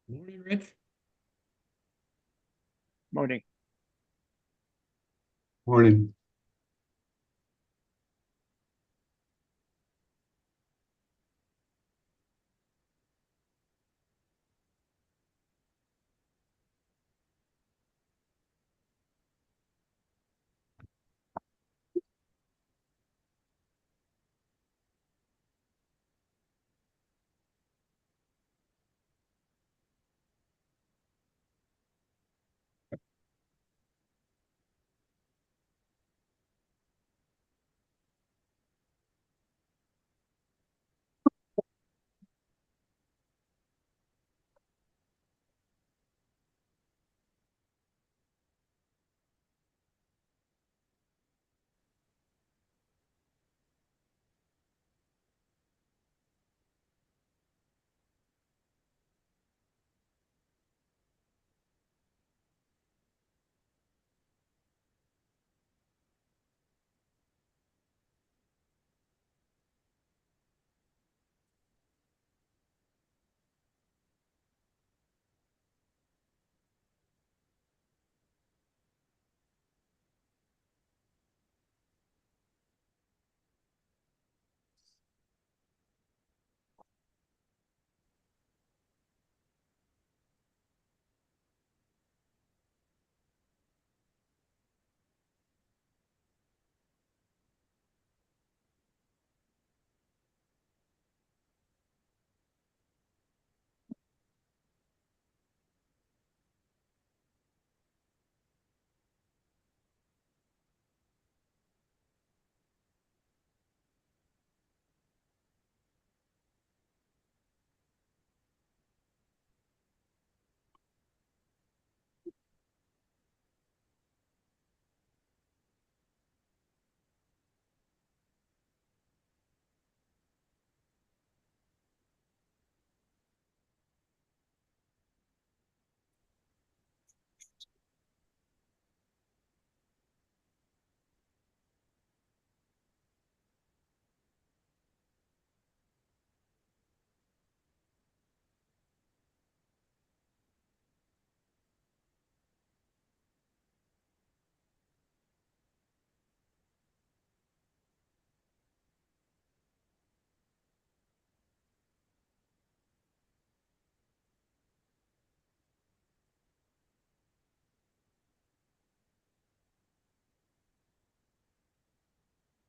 Morning, Rich. Morning. Morning.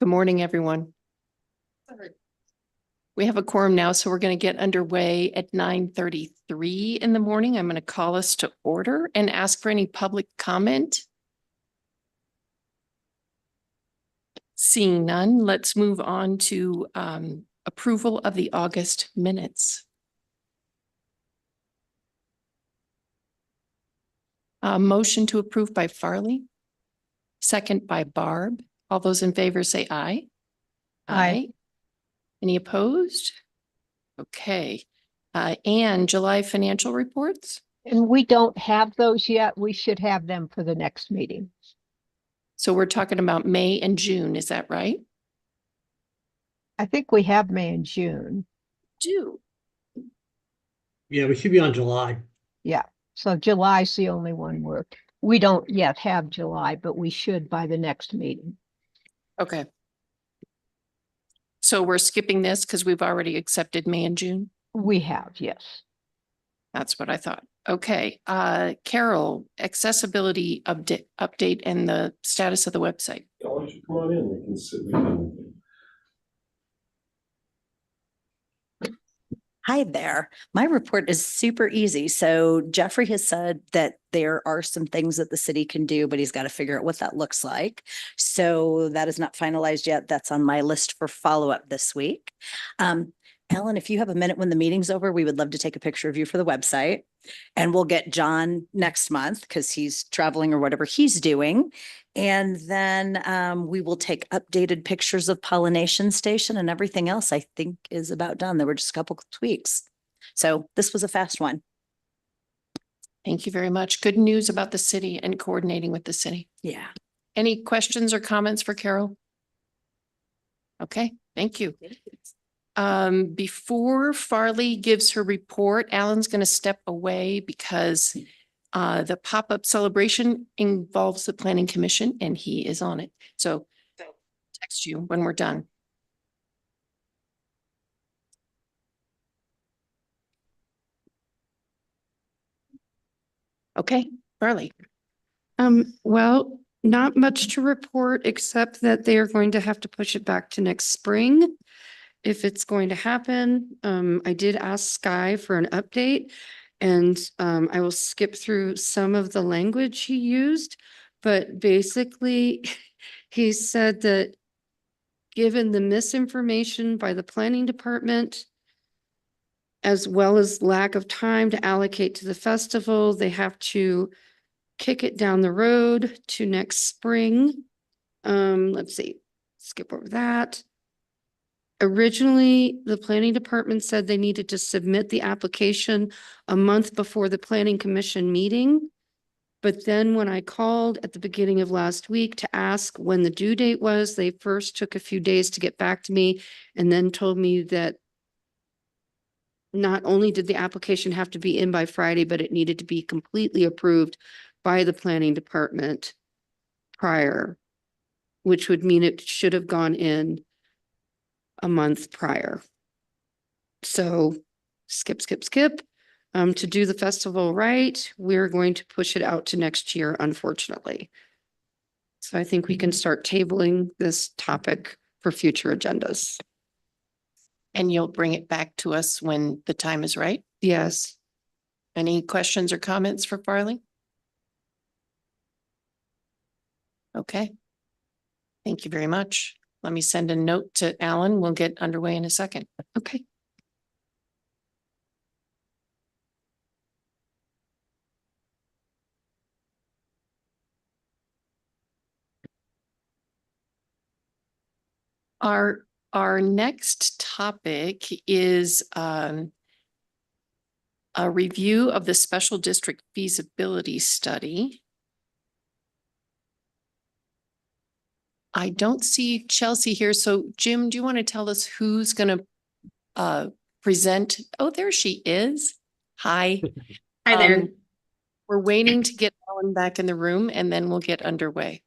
Good morning, everyone. We have a quorum now, so we're going to get underway at 9:33 in the morning. I'm going to call us to order and ask for any public comment. Seeing none, let's move on to approval of the August minutes. Motion to approve by Farley, second by Barb. All those in favor say aye. Aye. Any opposed? Okay. And July financial reports? And we don't have those yet. We should have them for the next meeting. So we're talking about May and June, is that right? I think we have May and June. Do. Yeah, we should be on July. Yeah. So July's the only one we don't yet have July, but we should by the next meeting. Okay. So we're skipping this because we've already accepted May and June? We have, yes. That's what I thought. Okay. Carol, accessibility update and the status of the website. Why don't you come on in? We can sit. We can... Hi there. My report is super easy. So Jeffrey has said that there are some things that the city can do, but he's got to figure out what that looks like. So that is not finalized yet. That's on my list for follow-up this week. Ellen, if you have a minute when the meeting's over, we would love to take a picture of you for the website. And we'll get John next month because he's traveling or whatever he's doing. And then we will take updated pictures of Pollination Station, and everything else I think is about done. There were just a couple of tweaks. So this was a fast one. Thank you very much. Good news about the city and coordinating with the city. Yeah. Any questions or comments for Carol? Okay, thank you. Before Farley gives her report, Alan's going to step away because the pop-up celebration involves the planning commission and he is on it. So text you when we're done. Okay, Farley. Well, not much to report, except that they are going to have to push it back to next spring. If it's going to happen, I did ask Sky for an update. And I will skip through some of the language he used, but basically he said that given the misinformation by the planning department, as well as lack of time to allocate to the festival, they have to kick it down the road to next spring. Let's see, skip over that. Originally, the planning department said they needed to submit the application a month before the planning commission meeting. But then when I called at the beginning of last week to ask when the due date was, they first took a few days to get back to me and then told me that not only did the application have to be in by Friday, but it needed to be completely approved by the planning department prior, which would mean it should have gone in a month prior. So skip. To do the festival right, we're going to push it out to next year, unfortunately. So I think we can start tabling this topic for future agendas. And you'll bring it back to us when the time is right. Yes. Any questions or comments for Farley? Okay. Thank you very much. Let me send a note to Alan. We'll get underway in a second. Okay. Our next topic is a review of the special district feasibility study. I don't see Chelsea here. So Jim, do you want to tell us who's going to present? Oh, there she is. Hi. Hi there. We're waiting to get Ellen back in the room and then we'll get underway.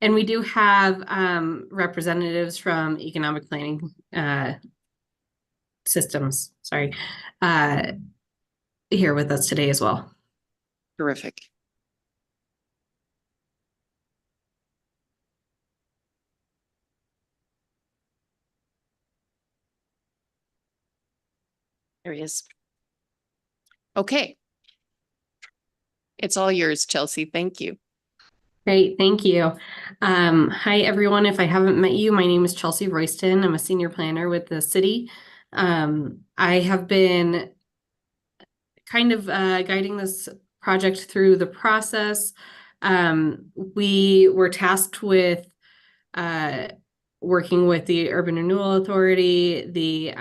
And we do have representatives from economic planning systems, here with us today as well. Terrific. There he is. Okay. It's all yours, Chelsea. Thank you. Great, thank you. Hi, everyone. If I haven't met you, my name is Chelsea Royston. I'm a senior planner with the city. I have been kind of guiding this project through the process. We were tasked with working with the Urban Renewal Authority, the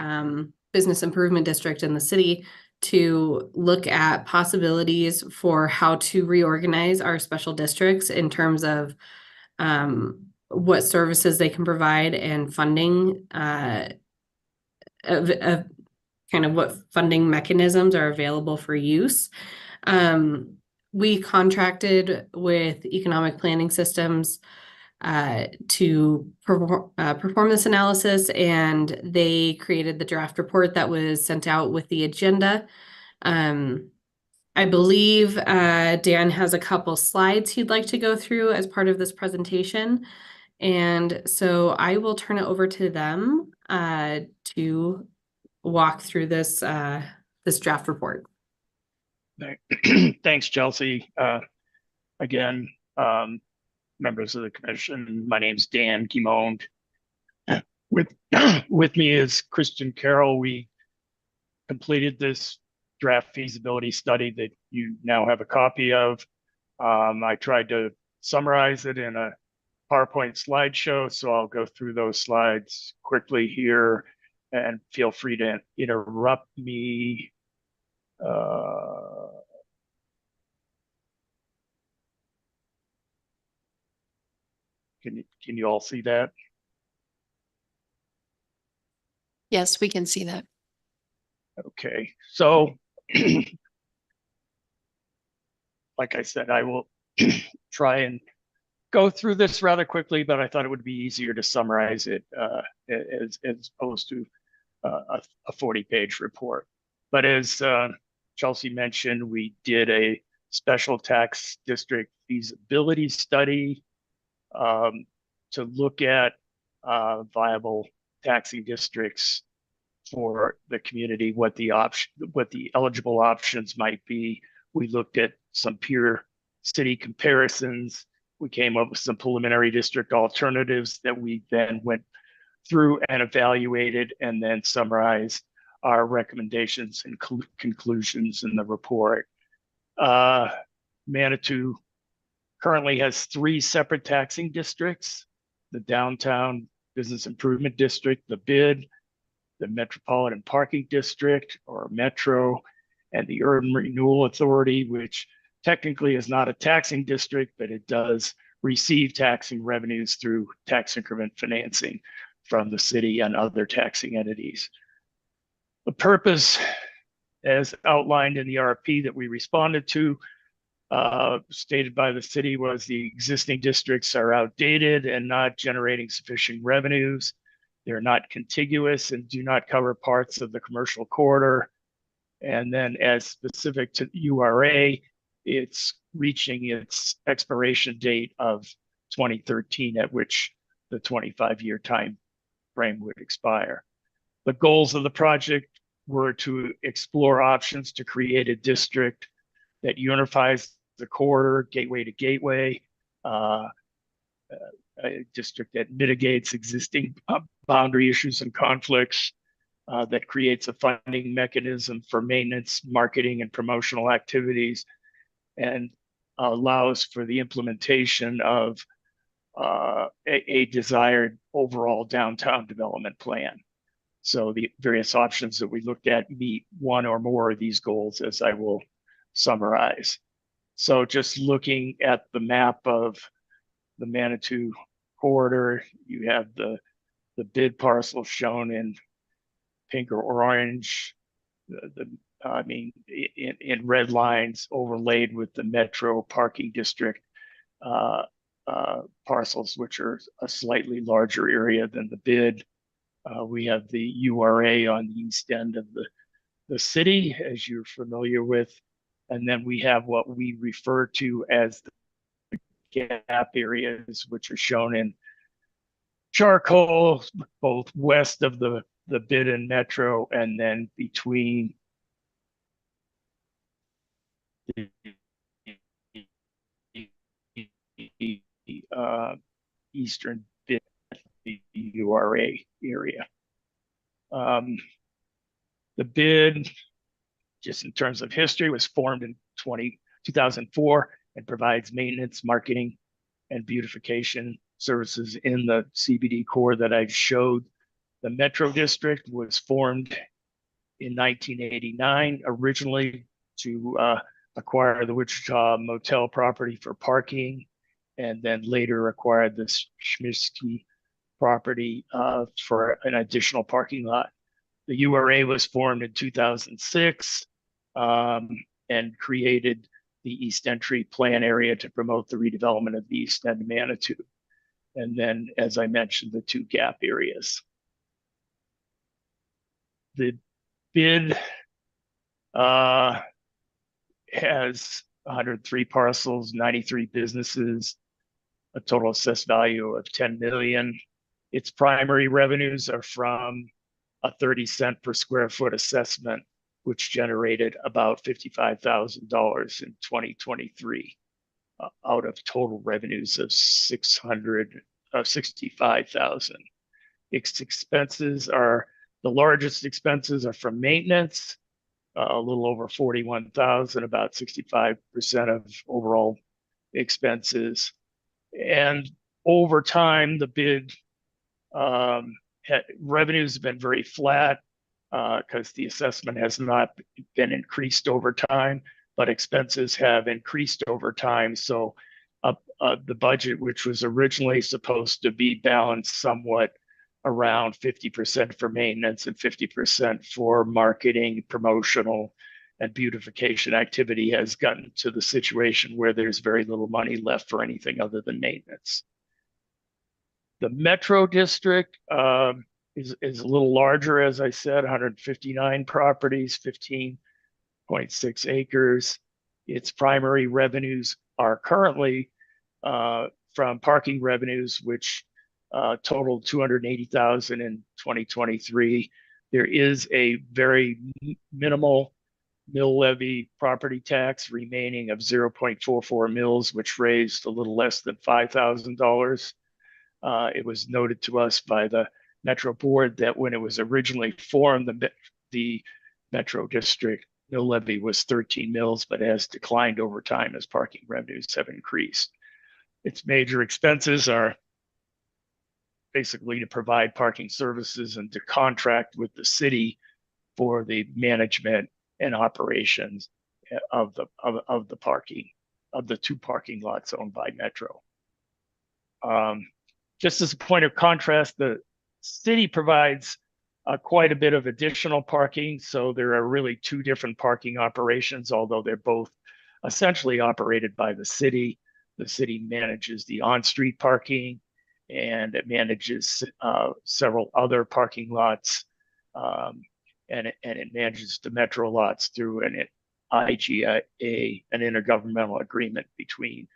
Business Improvement District in the city to look at possibilities for how to reorganize our special districts in terms of what services they can provide and funding of kind of what funding mechanisms are available for use. We contracted with economic planning systems to perform this analysis, and they created the draft report that was sent out with the agenda. I believe Dan has a couple slides he'd like to go through as part of this presentation. And so I will turn it over to them to walk through this this draft report. Thanks, Chelsea. Again, members of the commission, my name's Dan Guimond. With me is Kristen Carroll. We completed this draft feasibility study that you now have a copy of. I tried to summarize it in a PowerPoint slideshow, so I'll go through those slides quickly here, and feel free to interrupt me Uh, can you all see that? Yes, we can see that. Okay, so like I said, I will try and go through this rather quickly, but I thought it would be easier to summarize it as opposed to a 40-page report. But as Chelsea mentioned, we did a special tax district feasibility study to look at viable taxing districts for the community, what the eligible options might be. We looked at some peer city comparisons. We came up with some preliminary district alternatives that we then went through and evaluated and then summarized our recommendations and conclusions in the report. Manitou currently has 3 separate taxing districts: the Downtown Business Improvement District, the BID, the Metropolitan Parking District, or Metro, and the Urban Renewal Authority, which technically is not a taxing district, but it does receive taxing revenues through tax increment financing from the city and other taxing entities. The purpose, as outlined in the RFP that we responded to, stated by the city, was the existing districts are outdated and not generating sufficient revenues. They're not contiguous and do not cover parts of the commercial corridor. And then as specific to URA, it's reaching its expiration date of 2013, at which the 25-year time frame would expire. The goals of the project were to explore options to create a district that unifies the corridor gateway to gateway, a district that mitigates existing boundary issues and conflicts, that creates a funding mechanism for maintenance, marketing, and promotional activities, and allows for the implementation of a desired overall downtown development plan. So the various options that we looked at meet one or more of these goals, as I will summarize. So just looking at the map of the Manitou corridor, you have the bid parcel shown in pink or orange, in red lines overlaid with the Metro Parking District parcels, which are a slightly larger area than the bid. We have the URA on the east end of the city, as you're familiar with. And then we have what we refer to as the gap areas, which are shown in charcoal, both west of the bid and Metro, and then between the eastern bid, the URA area. The bid, just in terms of history, was formed in 2004 and provides maintenance, marketing, and beautification services in the CBD core that I showed. The Metro District was formed in 1989, originally to acquire the Wichita Motel property for parking, and then later acquired the Schmitzky property for an additional parking lot. The URA was formed in 2006 and created the East Entry plan area to promote the redevelopment of the East End of Manitou. And then, as I mentioned, the 2 gap areas. The bid has 103 parcels, 93 businesses, a total assessed value of 10 million. Its primary revenues are from a 30-cent per square foot assessment, which generated about $55,000 in 2023, out of total revenues of $65,000. Its expenses are, the largest expenses are from maintenance, a little over 41,000, about 65% of overall expenses. And over time, the bid revenues have been very flat. because the assessment has not been increased over time, but expenses have increased over time. So the budget, which was originally supposed to be balanced somewhat around 50% for maintenance and 50% for marketing, promotional, and beautification activity, has gotten to the situation where there's very little money left for anything other than maintenance. The Metro District is a little larger, as I said, 159 properties, 15.6 acres. Its primary revenues are currently from parking revenues, which totaled 280,000 in 2023. There is a very minimal mill levy property tax remaining of 0.44 mills, which raised a little less than $5,000. It was noted to us by the Metro Board that when it was originally formed, the Metro District mill levy was 13 mills, but has declined over time as parking revenues have increased. Its major expenses are basically to provide parking services and to contract with the city for the management and operations of the parking, of the 2 parking lots owned by Metro. Just as a point of contrast, the city provides quite a bit of additional parking. So there are really 2 different parking operations, although they're both essentially operated by the city. The city manages the on-street parking, and it manages several other parking lots, and it manages the Metro lots through an IGA, an intergovernmental agreement between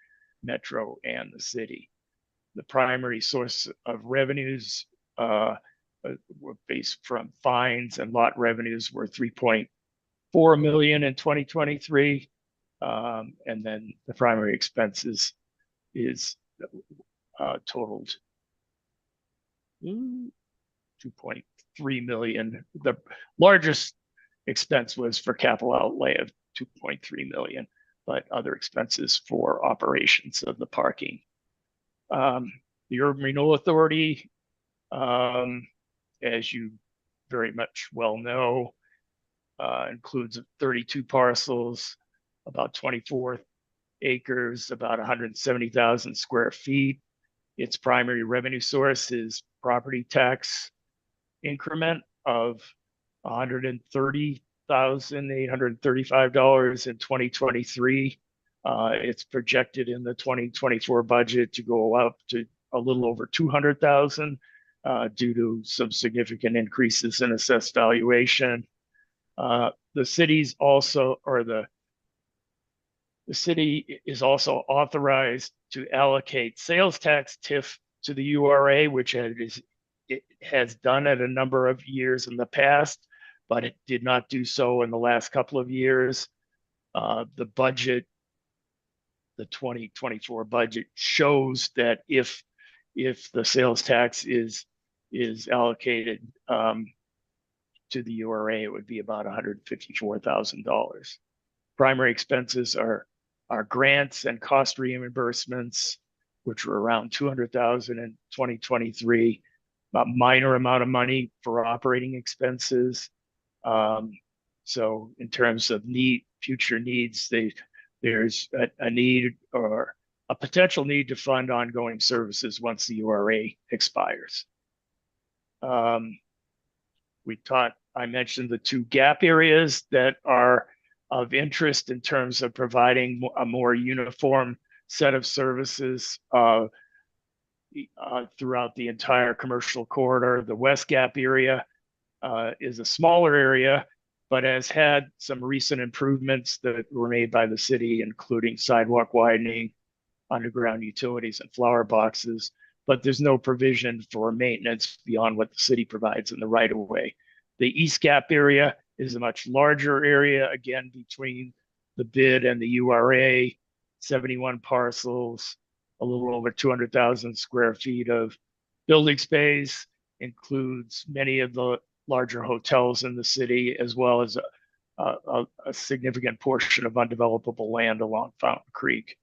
Metro and the city. The primary source of revenues were based from fines, and lot revenues were 3.4 million in 2023. And then the primary expenses is totaled 2.3 million. The largest expense was for capital outlay of 2.3 million, but other expenses for operations of the parking. The Urban Renewal Authority, as you very much well know, includes 32 parcels, about 24 acres, about 170,000 square feet. Its primary revenue source is property tax increment of $130,835 in 2023. It's projected in the 2024 budget to go up to a little over 200,000 due to some significant increases in assessed valuation. The city's also, or the city is also authorized to allocate sales tax TIF to the URA, which it has done it a number of years in the past, but it did not do so in the last couple of years. The budget, the 2024 budget, shows that if the sales tax is allocated to the URA, it would be about $154,000. Primary expenses are grants and cost reimbursements, which were around 200,000 in 2023. A minor amount of money for operating expenses. So in terms of future needs, there's a need or a potential need to fund ongoing services once the URA expires. I mentioned the 2 gap areas that are of interest in terms of providing a more uniform set of services throughout the entire commercial corridor. The West Gap area is a smaller area, but has had some recent improvements that were made by the city, including sidewalk widening, underground utilities, and flower boxes. But there's no provision for maintenance beyond what the city provides in the right of way. The East Gap area is a much larger area, again, between the bid and the URA, 71 parcels, a little over 200,000 square feet of building space, includes many of the larger hotels in the city, as well as a significant portion of undevelopable land along Fountain Creek.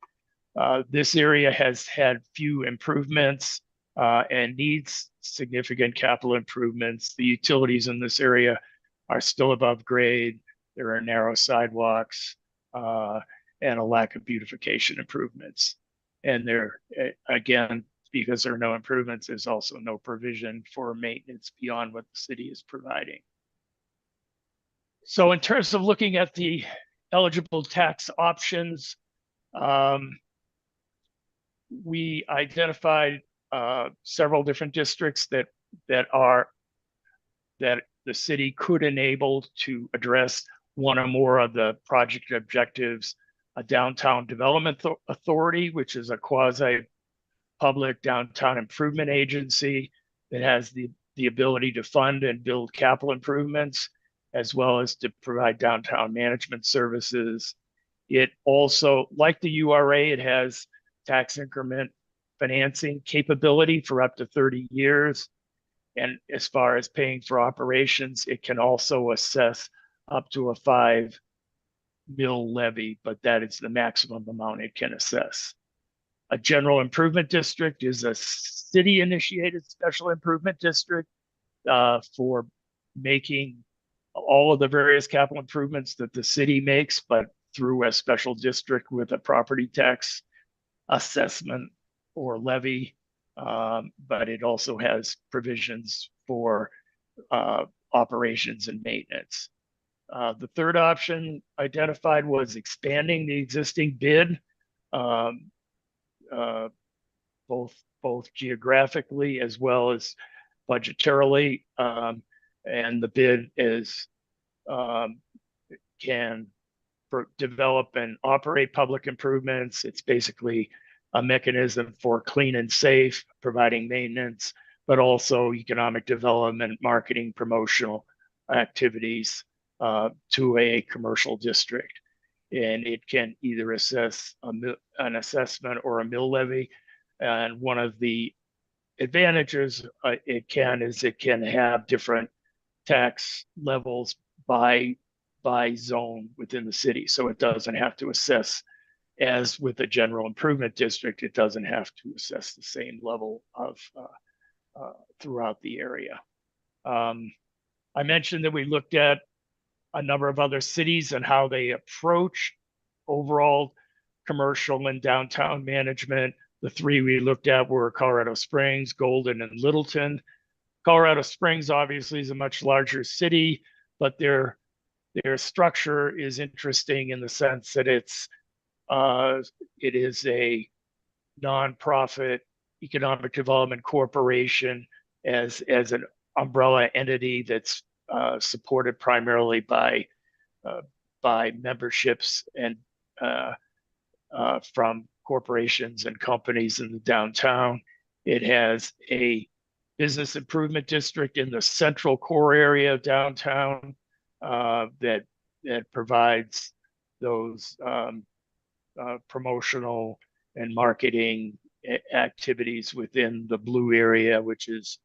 This area has had few improvements and needs significant capital improvements. The utilities in this area are still above grade. There are narrow sidewalks and a lack of beautification improvements. And there, again, because there are no improvements, there's also no provision for maintenance beyond what the city is providing. So in terms of looking at the eligible tax options, we identified several different districts that the city could enable to address one or more of the project objectives. A downtown development authority, which is a quasi-public downtown improvement agency that has the ability to fund and build capital improvements, as well as to provide downtown management services. It also, like the URA, it has tax increment financing capability for up to 30 years. And as far as paying for operations, it can also assess up to a 5 mil levy, but that is the maximum amount it can assess. A general improvement district is a city-initiated special improvement district for making all of the various capital improvements that the city makes, but through a special district with a property tax assessment or levy. But it also has provisions for operations and maintenance. The third option identified was expanding the existing bid, both geographically as well as budgetarily. And the bid can develop and operate public improvements. It's basically a mechanism for clean and safe, providing maintenance, but also economic development, marketing, promotional activities to a commercial district. And it can either assess an assessment or a mill levy. And one of the advantages it can have different tax levels by zone within the city. So it doesn't have to assess, as with a general improvement district, it doesn't have to assess the same level of throughout the area. I mentioned that we looked at a number of other cities and how they approach overall commercial and downtown management. The three we looked at were Colorado Springs, Golden, and Littleton. Colorado Springs obviously is a much larger city, but their structure is interesting in the sense that it is a nonprofit economic development corporation as an umbrella entity that's supported primarily by memberships and from corporations and companies in the downtown. It has a business improvement district in the central core area of downtown that provides those promotional and marketing activities within the blue area, which is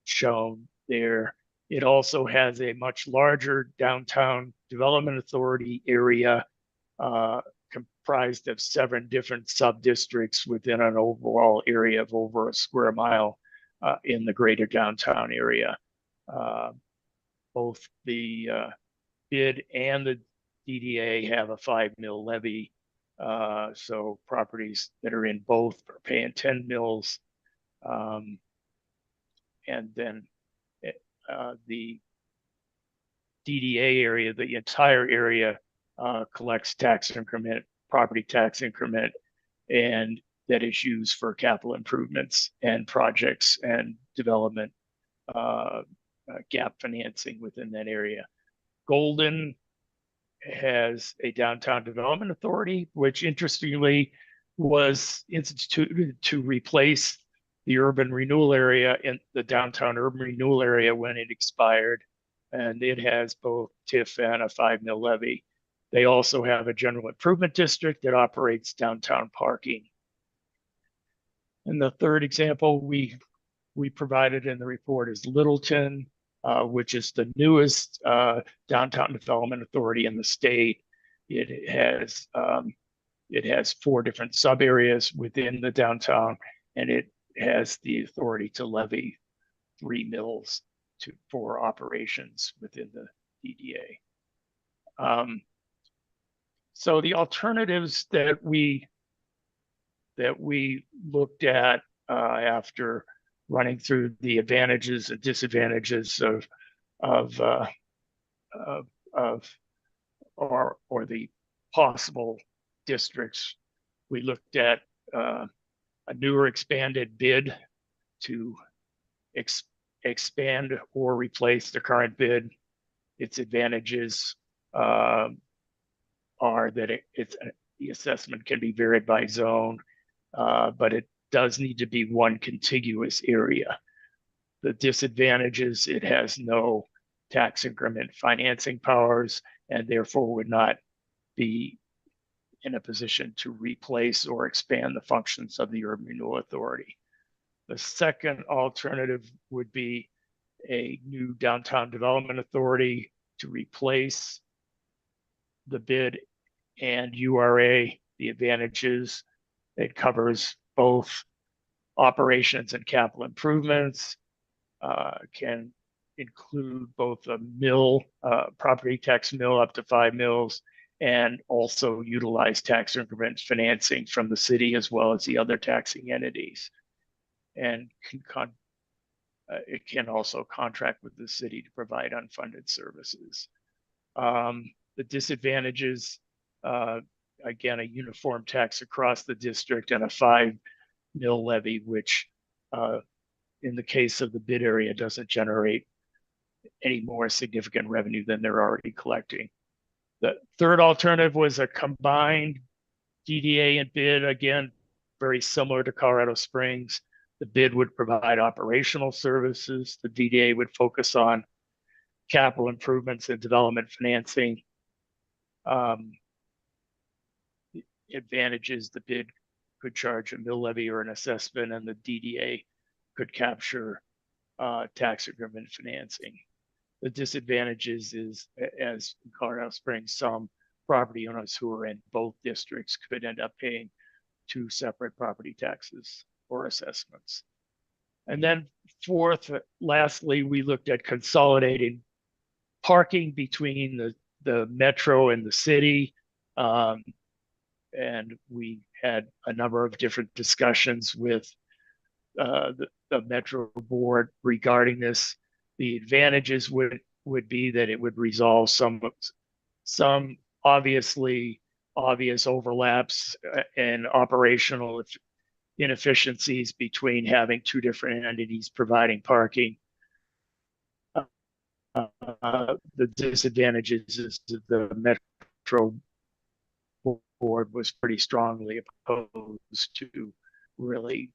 shown there. It also has a much larger downtown development authority area comprised of 7 different sub-districts within an overall area of over a square mile in the greater downtown area. Both the bid and the DDA have a 5 mil levy. So properties that are in both are paying 10 mils. And then the DDA area, the entire area collects tax increment, property tax increment, and that is used for capital improvements and projects and development gap financing within that area. Golden has a downtown development authority, which interestingly was instituted to replace the urban renewal area in the downtown urban renewal area when it expired. And it has both TIF and a 5 mil levy. They also have a general improvement district that operates downtown parking. And the third example we provided in the report is Littleton, which is the newest downtown development authority in the state. It has 4 different sub areas within the downtown, and it has the authority to levy 3 mils for operations within the DDA. So the alternatives that we looked at after running through the advantages and disadvantages of or the possible districts, we looked at a newer expanded bid to expand or replace the current bid. Its advantages are that the assessment can be varied by zone, but it does need to be one contiguous area. The disadvantages, it has no tax increment financing powers and therefore would not be in a position to replace or expand the functions of the Urban Renewal Authority. The second alternative would be a new downtown development authority to replace the bid and URA. The advantages, it covers both operations and capital improvements, can include both a mill, property tax mill up to 5 mills, and also utilize tax increment financing from the city as well as the other taxing entities. And it can also contract with the city to provide unfunded services. The disadvantages, again, a uniform tax across the district and a 5 mil levy, which in the case of the bid area doesn't generate any more significant revenue than they're already collecting. The third alternative was a combined DDA and bid, again, very similar to Colorado Springs. The bid would provide operational services. The DDA would focus on capital improvements and development financing. The advantages, the bid could charge a mill levy or an assessment, and the DDA could capture tax increment financing. The disadvantages is, as in Colorado Springs, some property owners who are in both districts could end up paying 2 separate property taxes or assessments. And then fourth, lastly, we looked at consolidating parking between the metro and the city. And we had a number of different discussions with the metro board regarding this. The advantages would be that it would resolve some obvious overlaps and operational inefficiencies between having 2 different entities providing parking. The disadvantages is that the metro board was pretty strongly opposed to really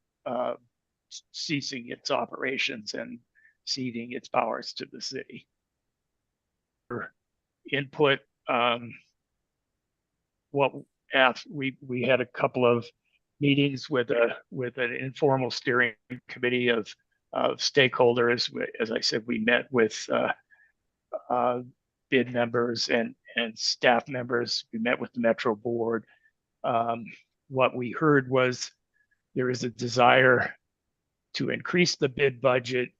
ceasing its operations and ceding its powers to the city. Input, we had a couple of meetings with an informal steering committee of stakeholders. As I said, we met with bid members and staff members. We met with the Metro board. What we heard was there is a desire to increase the bid budget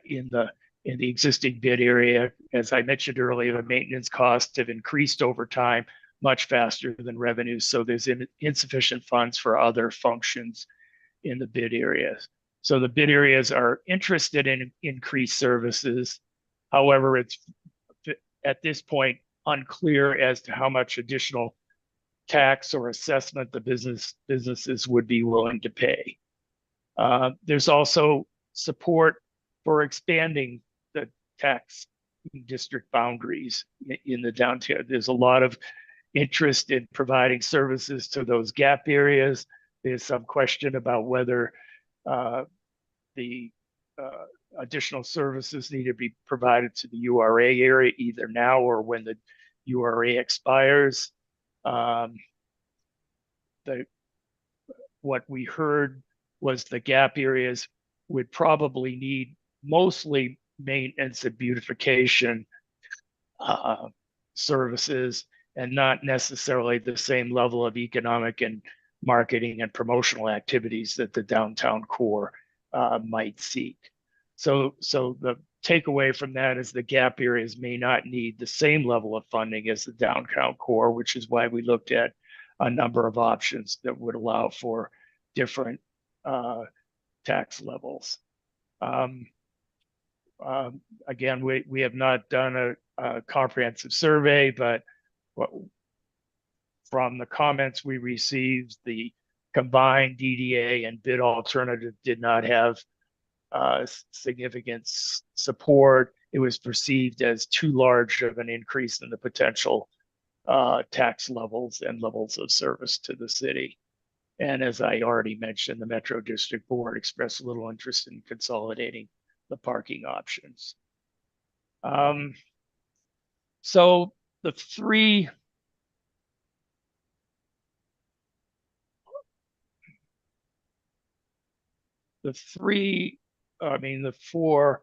in the existing bid area. As I mentioned earlier, the maintenance costs have increased over time much faster than revenues. So there's insufficient funds for other functions in the bid areas. So the bid areas are interested in increased services. However, it's at this point unclear as to how much additional tax or assessment the businesses would be willing to pay. There's also support for expanding the tax district boundaries in the downtown. There's a lot of interest in providing services to those gap areas. There's some question about whether the additional services need to be provided to the URA area either now or when the URA expires. What we heard was the gap areas would probably need mostly maintenance and beautification services and not necessarily the same level of economic and marketing and promotional activities that the downtown core might seek. So the takeaway from that is the gap areas may not need the same level of funding as the downtown core, which is why we looked at a number of options that would allow for different tax levels. Again, we have not done a comprehensive survey, but from the comments we received, the combined DDA and bid alternative did not have significant support. It was perceived as too large of an increase in the potential tax levels and levels of service to the city. And as I already mentioned, the Metro District Board expressed little interest in consolidating the parking options. So the four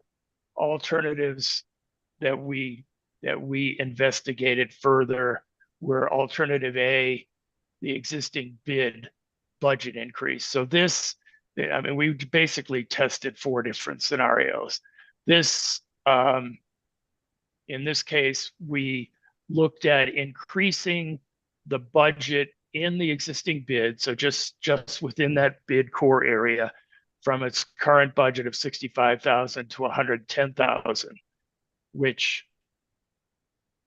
alternatives that we investigated further were alternative A, the existing bid budget increase. So this, I mean, we basically tested 4 different scenarios. This, in this case, we looked at increasing the budget in the existing bid, so just within that bid core area, from its current budget of 65,000 to 110,000, which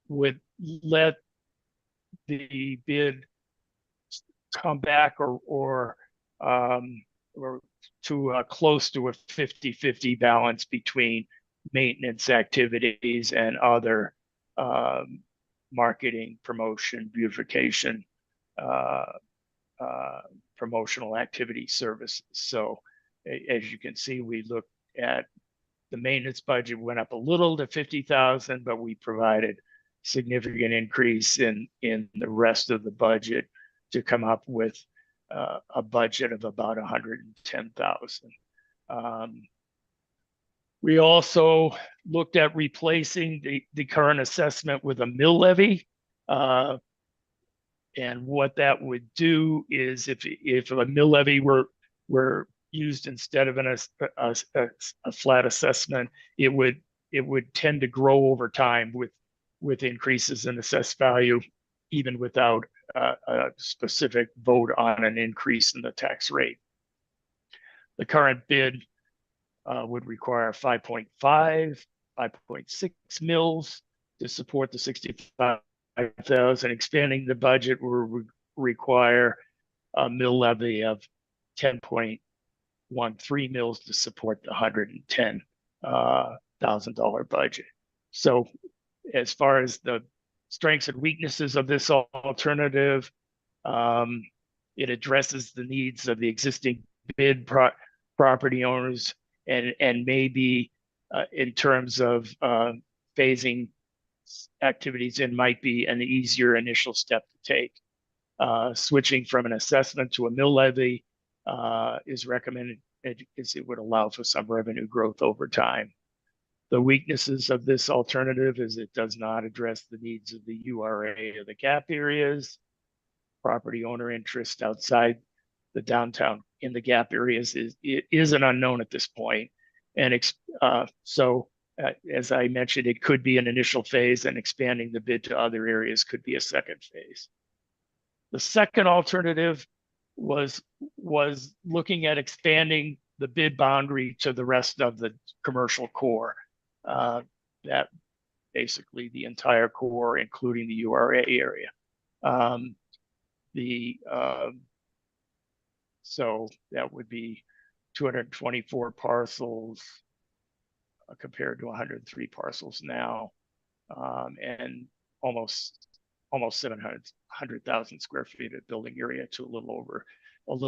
would let the bid come back or to close to a 50-50 balance between maintenance activities and other marketing, promotion, beautification, promotional activity services. So as you can see, we looked at the maintenance budget went up a little to 50,000, but we provided significant increase in the rest of the budget to come up with a budget of about 110,000. We also looked at replacing the current assessment with a mill levy. And what that would do is if a mill levy were used instead of a flat assessment, it would tend to grow over time with increases in assessed value, even without a specific vote on an increase in the tax rate. The current bid would require 5.5, 5.6 mills to support the 65,000. Expanding the budget will require a mill levy of 10.13 mills to support the $110,000 budget. So as far as the strengths and weaknesses of this alternative, it addresses the needs of the existing bid property owners and maybe in terms of phasing activities in might be an easier initial step to take. Switching from an assessment to a mill levy is recommended because it would allow for some revenue growth over time. The weaknesses of this alternative is it does not address the needs of the URA or the gap areas. Property owner interest outside the downtown in the gap areas is an unknown at this point. And as I mentioned, it could be an initial phase, and expanding the bid to other areas could be a second phase. The second alternative was looking at expanding the bid boundary to the rest of the commercial core. That basically the entire core, including the URA area. So that would be 224 parcels compared to 103 parcels now, and almost 700,000 square feet of building area to a little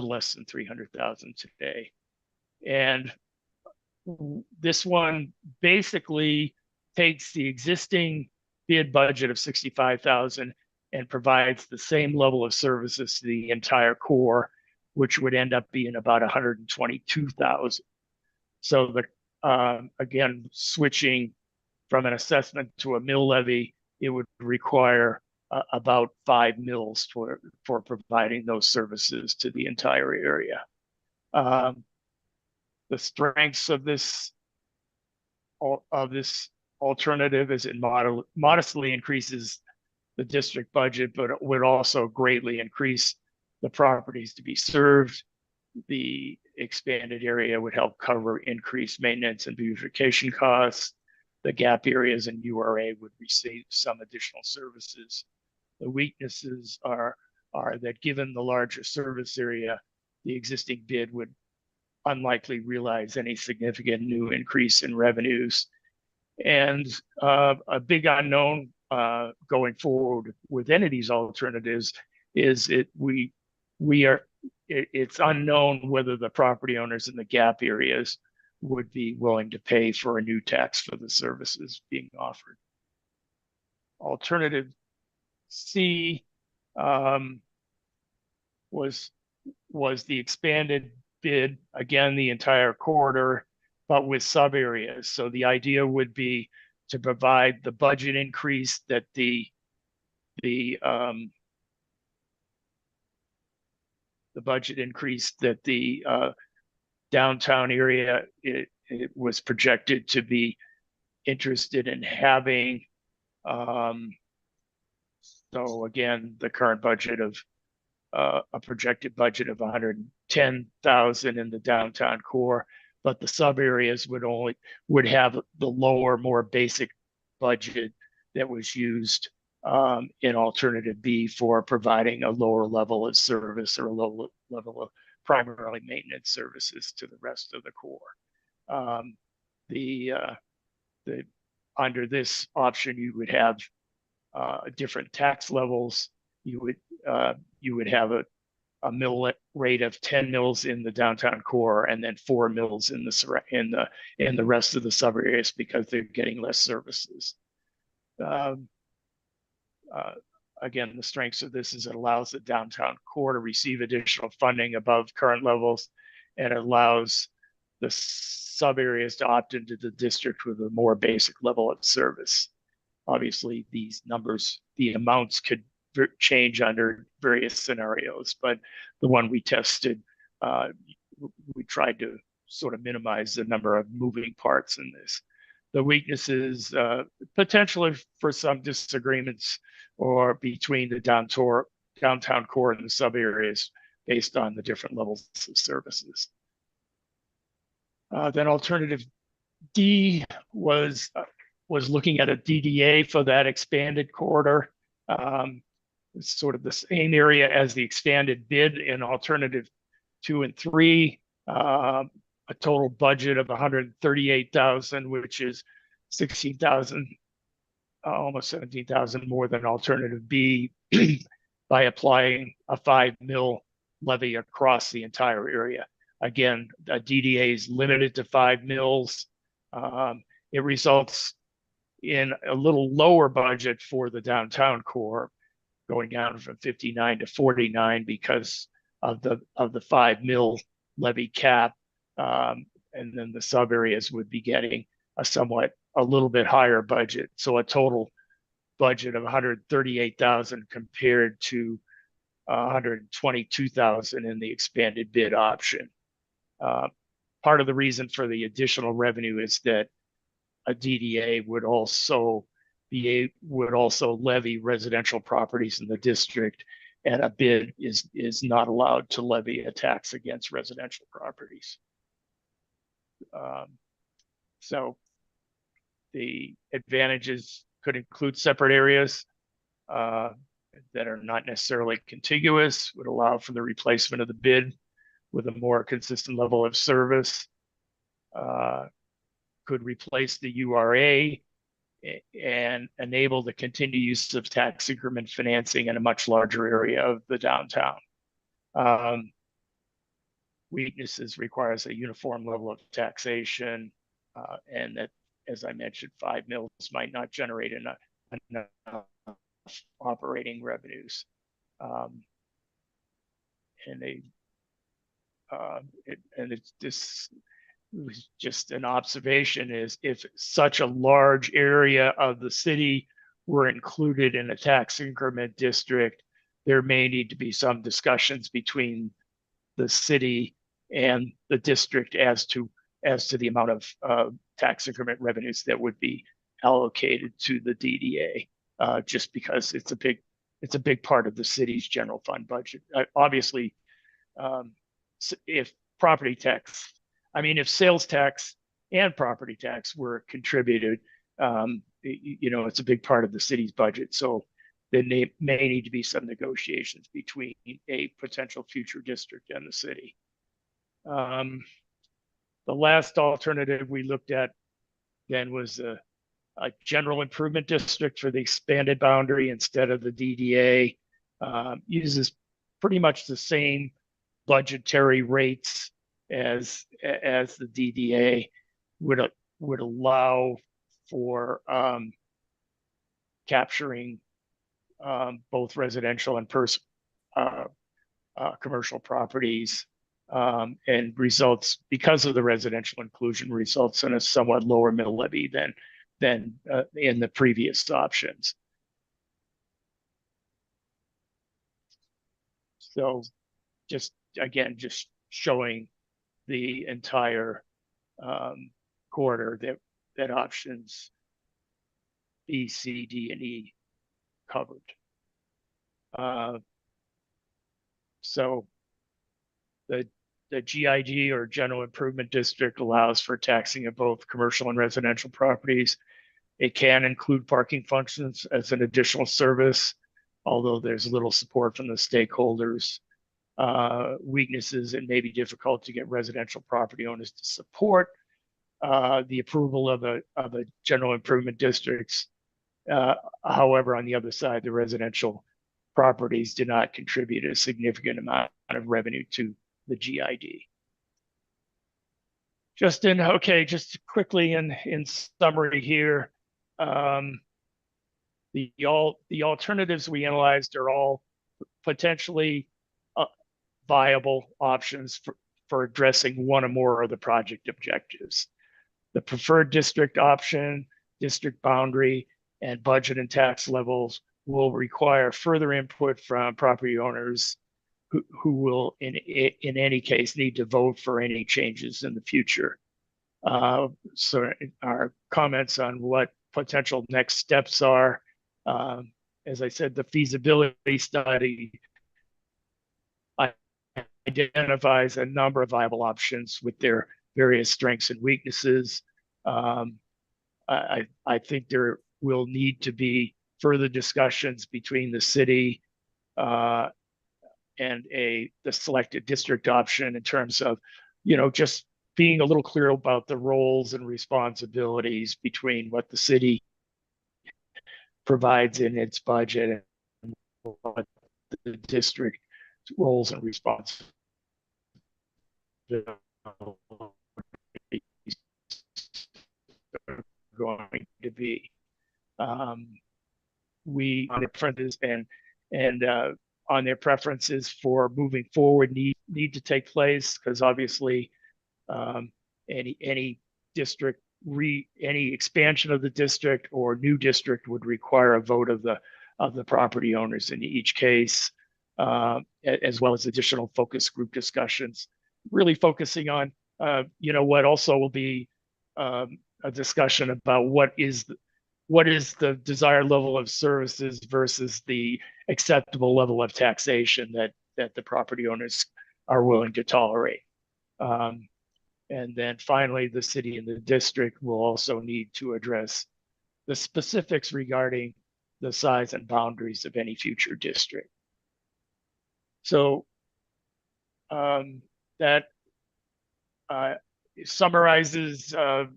less than 300,000 today. And this one basically takes the existing bid budget of 65,000 and provides the same level of services to the entire core, which would end up being about 122,000. So again, switching from an assessment to a mill levy, it would require about 5 mills for providing those services to the entire area. The strengths of this of this alternative is it modestly increases the district budget, but it would also greatly increase the properties to be served. The expanded area would help cover increased maintenance and beautification costs. The gap areas in URA would receive some additional services. The weaknesses are that given the larger service area, the existing bid would unlikely realize any significant new increase in revenues. And a big unknown going forward with any of these alternatives is it's unknown whether the property owners in the gap areas would be willing to pay for a new tax for the services being offered. Alternative C was the expanded bid, again, the entire corridor, but with sub areas. So the idea would be to provide the budget increase that the budget increase that the downtown area it was projected to be interested in having. So again, the current budget of a projected budget of 110,000 in the downtown core, but the sub areas would have the lower, more basic budget that was used in alternative B for providing a lower level of service or a low level of primarily maintenance services to the rest of the core. Under this option, you would have different tax levels. You would have a mill rate of 10 mills in the downtown core, and then 4 mills in the rest of the sub areas because they're getting less services. Again, the strengths of this is it allows the downtown core to receive additional funding above current levels, and it allows the sub areas to opt into the district with a more basic level of service. Obviously, these numbers, the amounts could change under various scenarios, but the one we tested, we tried to sort of minimize the number of moving parts in this. The weaknesses, potentially for some disagreements or between the downtown core and the sub areas based on the different levels of services. Then alternative D was looking at a DDA for that expanded corridor. It's sort of the same area as the expanded bid in alternative 2 and 3. A total budget of 138,000, which is 16,000, almost 17,000 more than alternative B by applying a 5 mil levy across the entire area. Again, a DDA is limited to 5 mils. It results in a little lower budget for the downtown core, going down from 59 to 49 because of the 5 mil levy cap. And then the sub areas would be getting a little bit higher budget. So a total budget of 138,000 compared to 122,000 in the expanded bid option. Part of the reason for the additional revenue is that a DDA would also levy residential properties in the district, and a bid is not allowed to levy a tax against residential properties. So the advantages could include separate areas that are not necessarily contiguous, would allow for the replacement of the bid with a more consistent level of service, could replace the URA and enable the continued use of tax increment financing in a much larger area of the downtown. Weaknesses requires a uniform level of taxation, and that, as I mentioned, 5 mils might not generate enough operating revenues. This was just an observation, is if such a large area of the city were included in a tax increment district, there may need to be some discussions between the city and the district as to as to the amount of tax increment revenues that would be allocated to the DDA, just because it's a big part of the city's general fund budget. Obviously, if property tax, if sales tax and property tax were contributed, it's a big part of the city's budget. So there may need to be some negotiations between a potential future district and the city. The last alternative we looked at then was a general improvement district for the expanded boundary instead of the DDA. Uses pretty much the same budgetary rates as the DDA, would allow for capturing both residential and commercial properties, and results, because of the residential inclusion, results in a somewhat lower mill levy than in the previous options. So just showing the entire quarter that options B, C, D, and E covered. So the GID, or General Improvement District, allows for taxing of both commercial and residential properties. It can include parking functions as an additional service, although there's little support from the stakeholders. Weaknesses: it may be difficult to get residential property owners to support the approval of a general improvement districts. However, on the other side, the residential properties do not contribute a significant amount of revenue to the GID. Just quickly in summary here, the alternatives we analyzed are all potentially viable options for addressing one or more of the project objectives. The preferred district option, district boundary, and budget and tax levels will require further input from property owners who will in any case need to vote for any changes in the future. So our comments on what potential next steps are, as I said, the feasibility study identifies a number of viable options with their various strengths and weaknesses. I think there will need to be further discussions between the city and the selected district option in terms of, just being a little clear about the roles and responsibilities between what the city provides in its budget and what the district roles and responsibilities are going to be. We on their preferences and on their preferences for moving forward need to take place, because obviously any district any expansion of the district or new district would require a vote of the property owners in each case, as well as additional focus group discussions, really focusing on what also will be a discussion about what is the desired level of services versus the acceptable level of taxation that the property owners are willing to tolerate. And then finally, the city and the district will also need to address the specifics regarding the size and boundaries of any future district. So that summarizes, I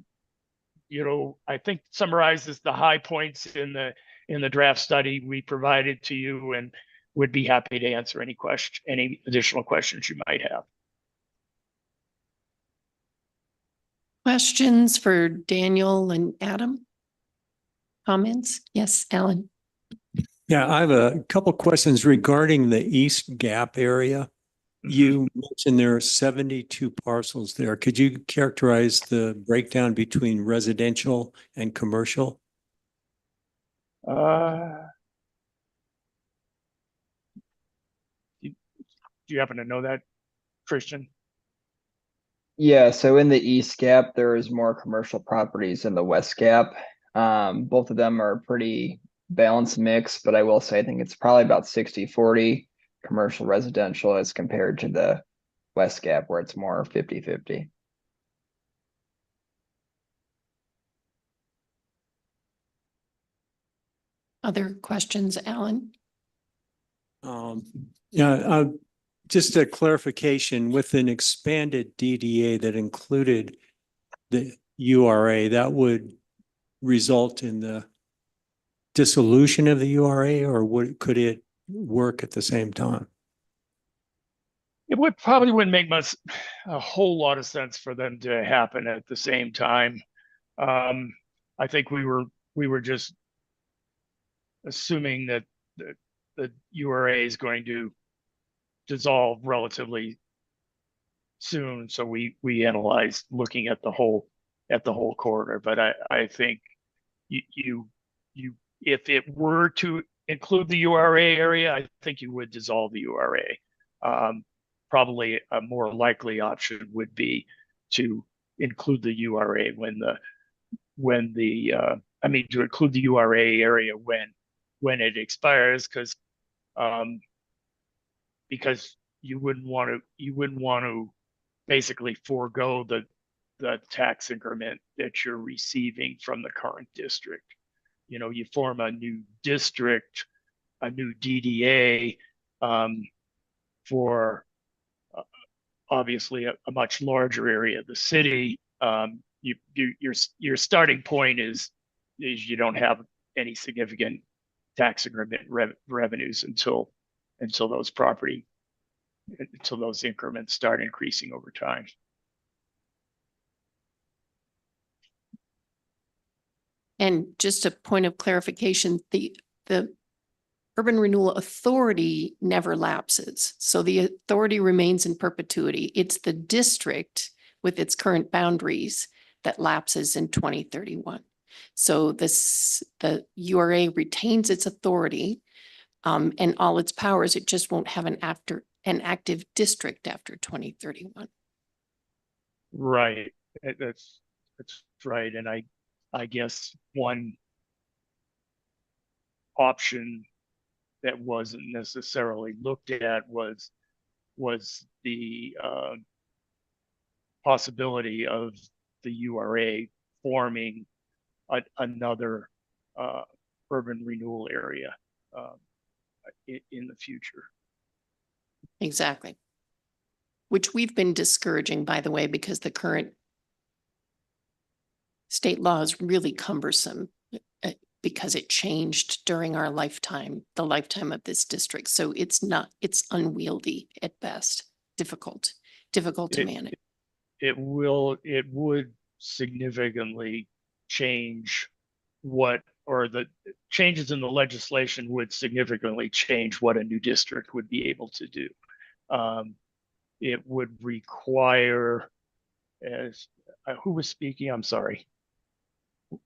think summarizes the high points in the draft study we provided to you, and would be happy to answer any additional questions you might have. Questions for Daniel and Adam? Comments? Yes, Alan. Yeah, I have a couple questions regarding the East Gap area. You mentioned there are 72 parcels there. Could you characterize the breakdown between residential and commercial? Do you happen to know that, Christian? Yeah, so in the East Gap, there is more commercial properties in the West Gap. Both of them are pretty balanced mix, but I will say I think it's probably about 60-40 commercial residential as compared to the West Gap where it's more 50-50. Other questions, Alan? Yeah, just a clarification with an expanded DDA that included the URA, that would result in the dissolution of the URA, or could it work at the same time? It would probably wouldn't make much a whole lot of sense for them to happen at the same time. I think we were just assuming that the URA is going to dissolve relatively soon. So we analyzed looking at the whole corridor. But I think you if it were to include the URA area, I think you would dissolve the URA. Probably a more likely option would be to include the URA to include the URA area when it expires, because you wouldn't want to basically forego the tax increment that you're receiving from the current district. You know, you form a new district, a new DDA, for obviously a much larger area of the city. Your starting point is you don't have any significant tax increment revenues until those increments start increasing over time. And just a point of clarification, the Urban Renewal Authority never lapses. So the authority remains in perpetuity. It's the district with its current boundaries that lapses in 2031. So the URA retains its authority and all its powers. It just won't have an active district after 2031. Right. That's right. And I guess one option that wasn't necessarily looked at was the possibility of the URA forming another urban renewal area in the future. Exactly. Which we've been discouraging, by the way, because the current state law is really cumbersome because it changed during our lifetime, the lifetime of this district. So it's unwieldy at best, difficult to manage. It would significantly change the changes in the legislation would significantly change what a new district would be able to do. It would require, who was speaking? I'm sorry.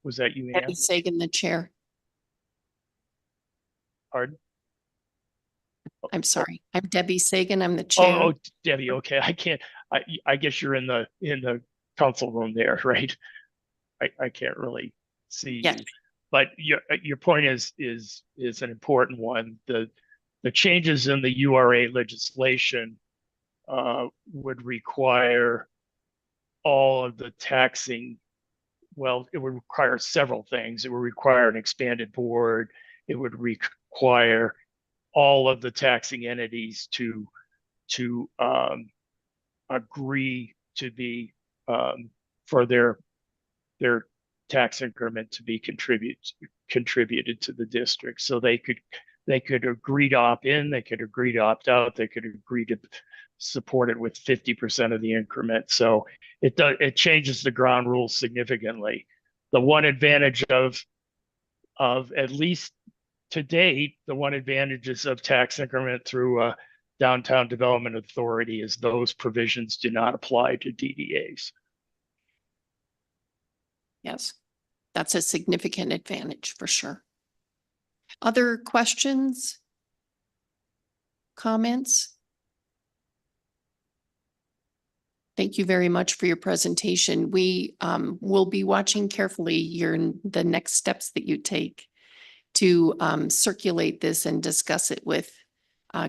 Was that you, Ann? Debbie Sagan, the chair. Pardon? I'm sorry. I'm Debbie Sagan. I'm the chair. Oh, Debbie. Okay. I guess you're in the council room there, right? I can't really see Yes. you, but your point is an important one. The changes in the URA legislation would require all of the taxing. Well, it would require several things. It would require an expanded board. It would require all of the taxing entities to agree to be for their tax increment to be contributed to the district. So they could agree to opt in, they could agree to opt out, they could agree to support it with 50% of the increment. So it changes the ground rules significantly. The one advantage of at least to date, the one advantages of tax increment through a downtown development authority is those provisions do not apply to DDAs. Yes, that's a significant advantage for sure. Other questions? Comments? Thank you very much for your presentation. We will be watching carefully the next steps that you take to circulate this and discuss it with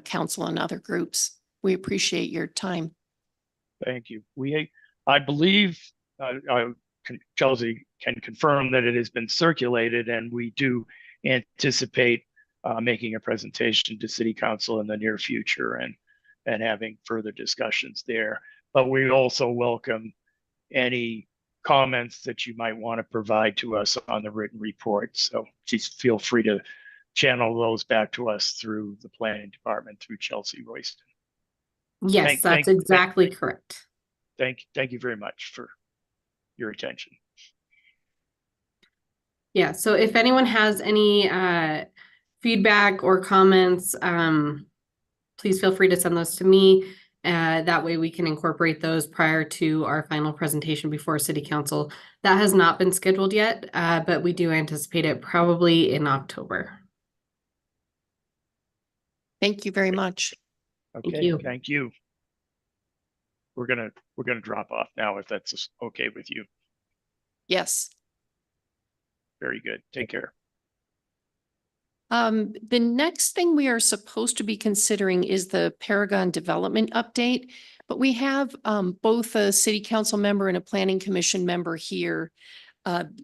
council and other groups. We appreciate your time. Thank you. I believe, Chelsea can confirm that it has been circulated, and we do anticipate making a presentation to City Council in the near future and having further discussions there. But we also welcome any comments that you might want to provide to us on the written report. So just feel free to channel those back to us through the planning department, through Chelsea Royston. Yes, that's exactly correct. Thank you very much for your attention. Yeah, so if anyone has any feedback or comments, please feel free to send those to me. That way we can incorporate those prior to our final presentation before City Council. That has not been scheduled yet, but we do anticipate it probably in October. Thank you very much. Okay, thank you. We're gonna drop off now if that's okay with you. Yes. Very good. Take care. The next thing we are supposed to be considering is the Paragon Development Update, but we have both a City Council member and a Planning Commission member here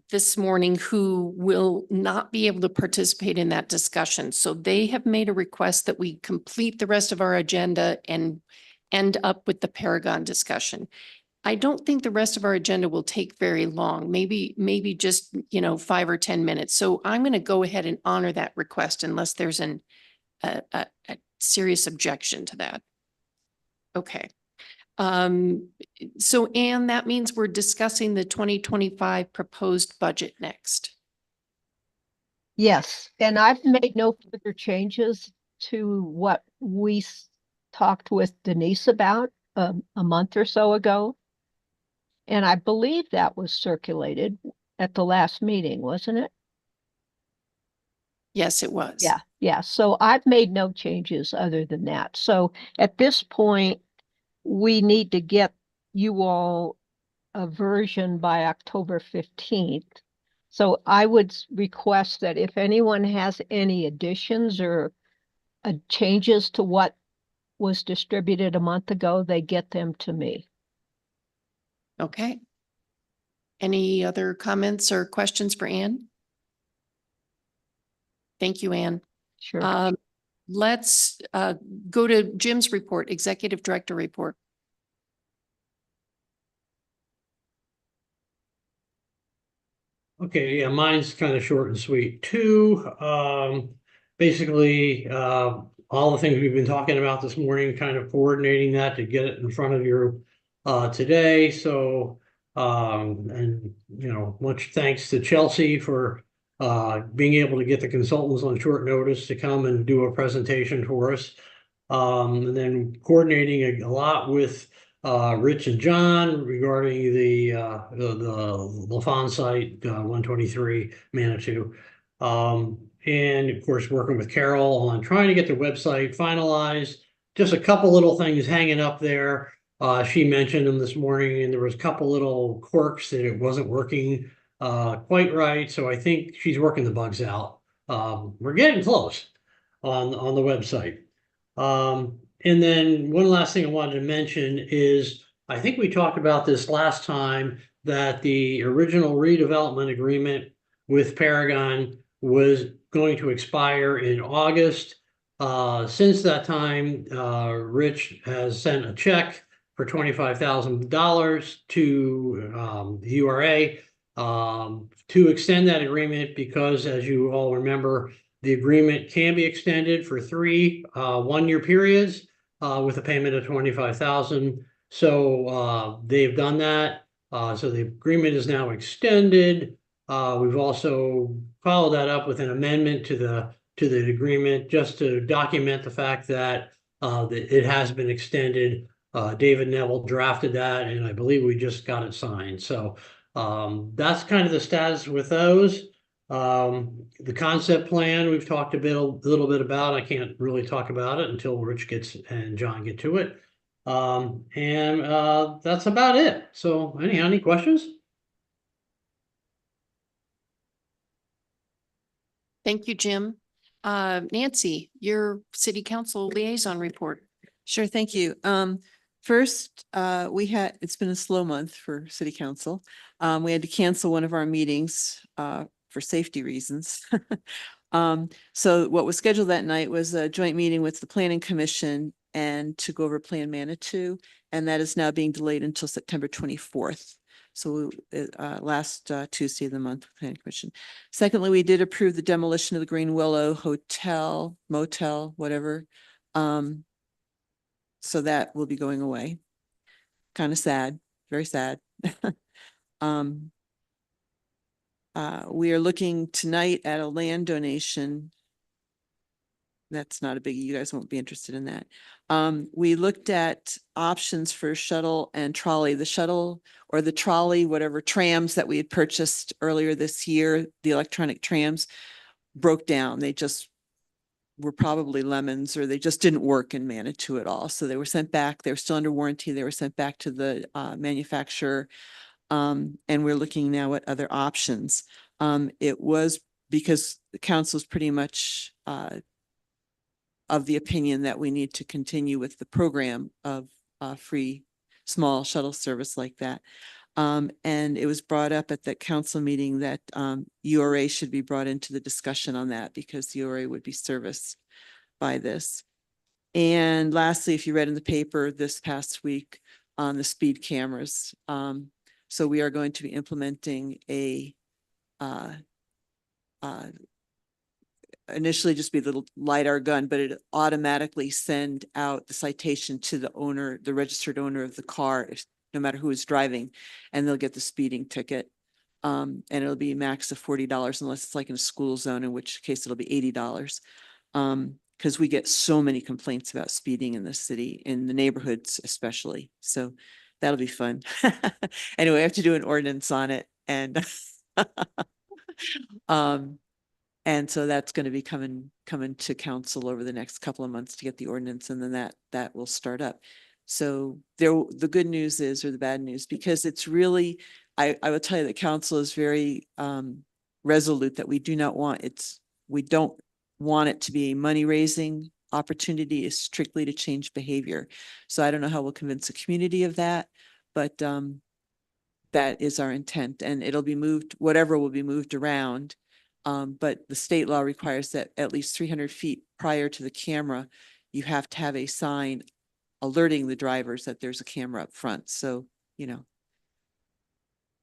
this morning who will not be able to participate in that discussion. So they have made a request that we complete the rest of our agenda and end up with the Paragon discussion. I don't think the rest of our agenda will take very long, maybe just, 5 or 10 minutes. So I'm going to go ahead and honor that request unless there's a serious objection to that. Okay. So Anne, that means we're discussing the 2025 proposed budget next. Yes, and I've made no further changes to what we talked with Denise about a month or so ago. And I believe that was circulated at the last meeting, wasn't it? Yes, it was. Yeah. So I've made no changes other than that. So at this point, we need to get you all a version by October 15th. So I would request that if anyone has any additions or changes to what was distributed a month ago, they get them to me. Okay. Any other comments or questions for Anne? Thank you, Anne. Sure. Let's go to Jim's report, Executive Director report. Okay, yeah, mine's kind of short and sweet too. Basically, all the things we've been talking about this morning, kind of coordinating that to get it in front of you today. So, and much thanks to Chelsea for being able to get the consultants on short notice to come and do a presentation for us. And then coordinating a lot with Rich and John regarding the LaFawn site, 123 Manitou. And of course, working with Carol on trying to get the website finalized. Just a couple little things hanging up there. She mentioned them this morning, and there was a couple little quirks that it wasn't working quite right. So I think she's working the bugs out. We're getting close on the website. And then one last thing I wanted to mention is, I think we talked about this last time, that the original redevelopment agreement with Paragon was going to expire in August. Since that time, Rich has sent a check for $25,000 to the URA to extend that agreement, because as you all remember, the agreement can be extended for 3 one-year periods with a payment of $25,000. So they've done that. So the agreement is now extended. We've also followed that up with an amendment to the agreement, just to document the fact that it has been extended. David Neville drafted that, and I believe we just got it signed. So that's kind of the status with those. The concept plan we've talked a little bit about. I can't really talk about it until Rich and John get to it. That's about it. So anyhow, any questions? Thank you, Jim. Nancy, your city council liaison report. Sure, thank you. First, it's been a slow month for city council. We had to cancel one of our meetings, for safety reasons. So what was scheduled that night was a joint meeting with the planning commission and to go over Plan Manitou, and that is now being delayed until September 24th. So last Tuesday of the month, planning commission. Secondly, we did approve the demolition of the Green Willow Hotel, motel, whatever. So that will be going away. Kind of sad, very sad. We are looking tonight at a land donation. That's not a biggie. You guys won't be interested in that. We looked at options for shuttle and trolley. The shuttle or the trolley, whatever trams that we had purchased earlier this year, the electronic trams broke down. They just were probably lemons, or they just didn't work in Manitou at all. So they were sent back. They were still under warranty. They were sent back to the manufacturer. And we're looking now at other options. It was because the council's pretty much of the opinion that we need to continue with the program of free small shuttle service like that. And it was brought up at the council meeting that URA should be brought into the discussion on that because URA would be serviced by this. And lastly, if you read in the paper this past week on the speed cameras, so we are going to be implementing a initially just be the little LiDAR gun, but it automatically send out the citation to the owner, the registered owner of the car, no matter who is driving, and they'll get the speeding ticket. And it'll be max of $40 unless it's like in a school zone, in which case it'll be $80. Because we get so many complaints about speeding in the city, in the neighborhoods especially. So that'll be fun. Anyway, I have to do an ordinance on it, and and so that's going to be coming to council over the next couple of months to get the ordinance, and then that will start up. So the good news is, or the bad news, because it's really, I will tell you that council is very resolute that we don't want it to be a money raising opportunity. Is strictly to change behavior. So I don't know how we'll convince the community of that, but that is our intent, and it'll be moved, whatever will be moved around. But the state law requires that at least 300 feet prior to the camera, you have to have a sign alerting the drivers that there's a camera up front. So,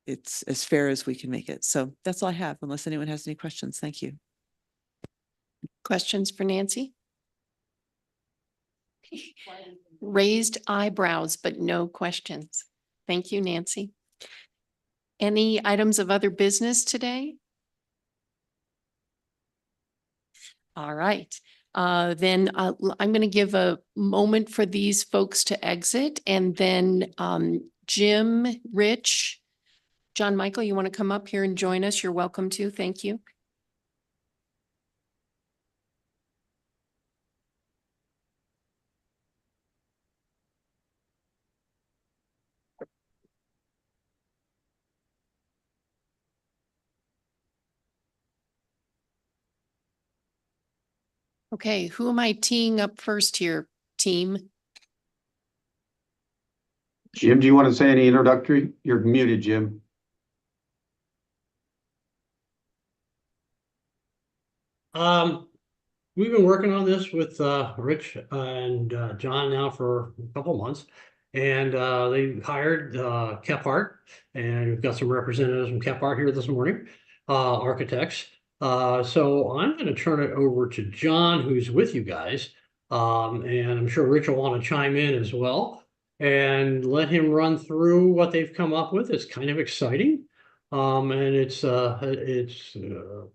it's as fair as we can make it. So that's all I have, unless anyone has any questions. Thank you. Questions for Nancy? Raised eyebrows, but no questions. Thank you, Nancy. Any items of other business today? All right, then I'm going to give a moment for these folks to exit, and then Jim, Rich, John Michael, you want to come up here and join us? You're welcome to. Thank you. Okay, who am I teeing up first here, team? Jim, do you want to say any introductory? You're muted, Jim. We've been working on this with Rich and John now for a couple months, and they hired Kephart, and we've got some representatives from Kephart here this morning, architects. So I'm going to turn it over to John, who's with you guys, and I'm sure Rich will want to chime in as well, and let him run through what they've come up with. It's kind of exciting, and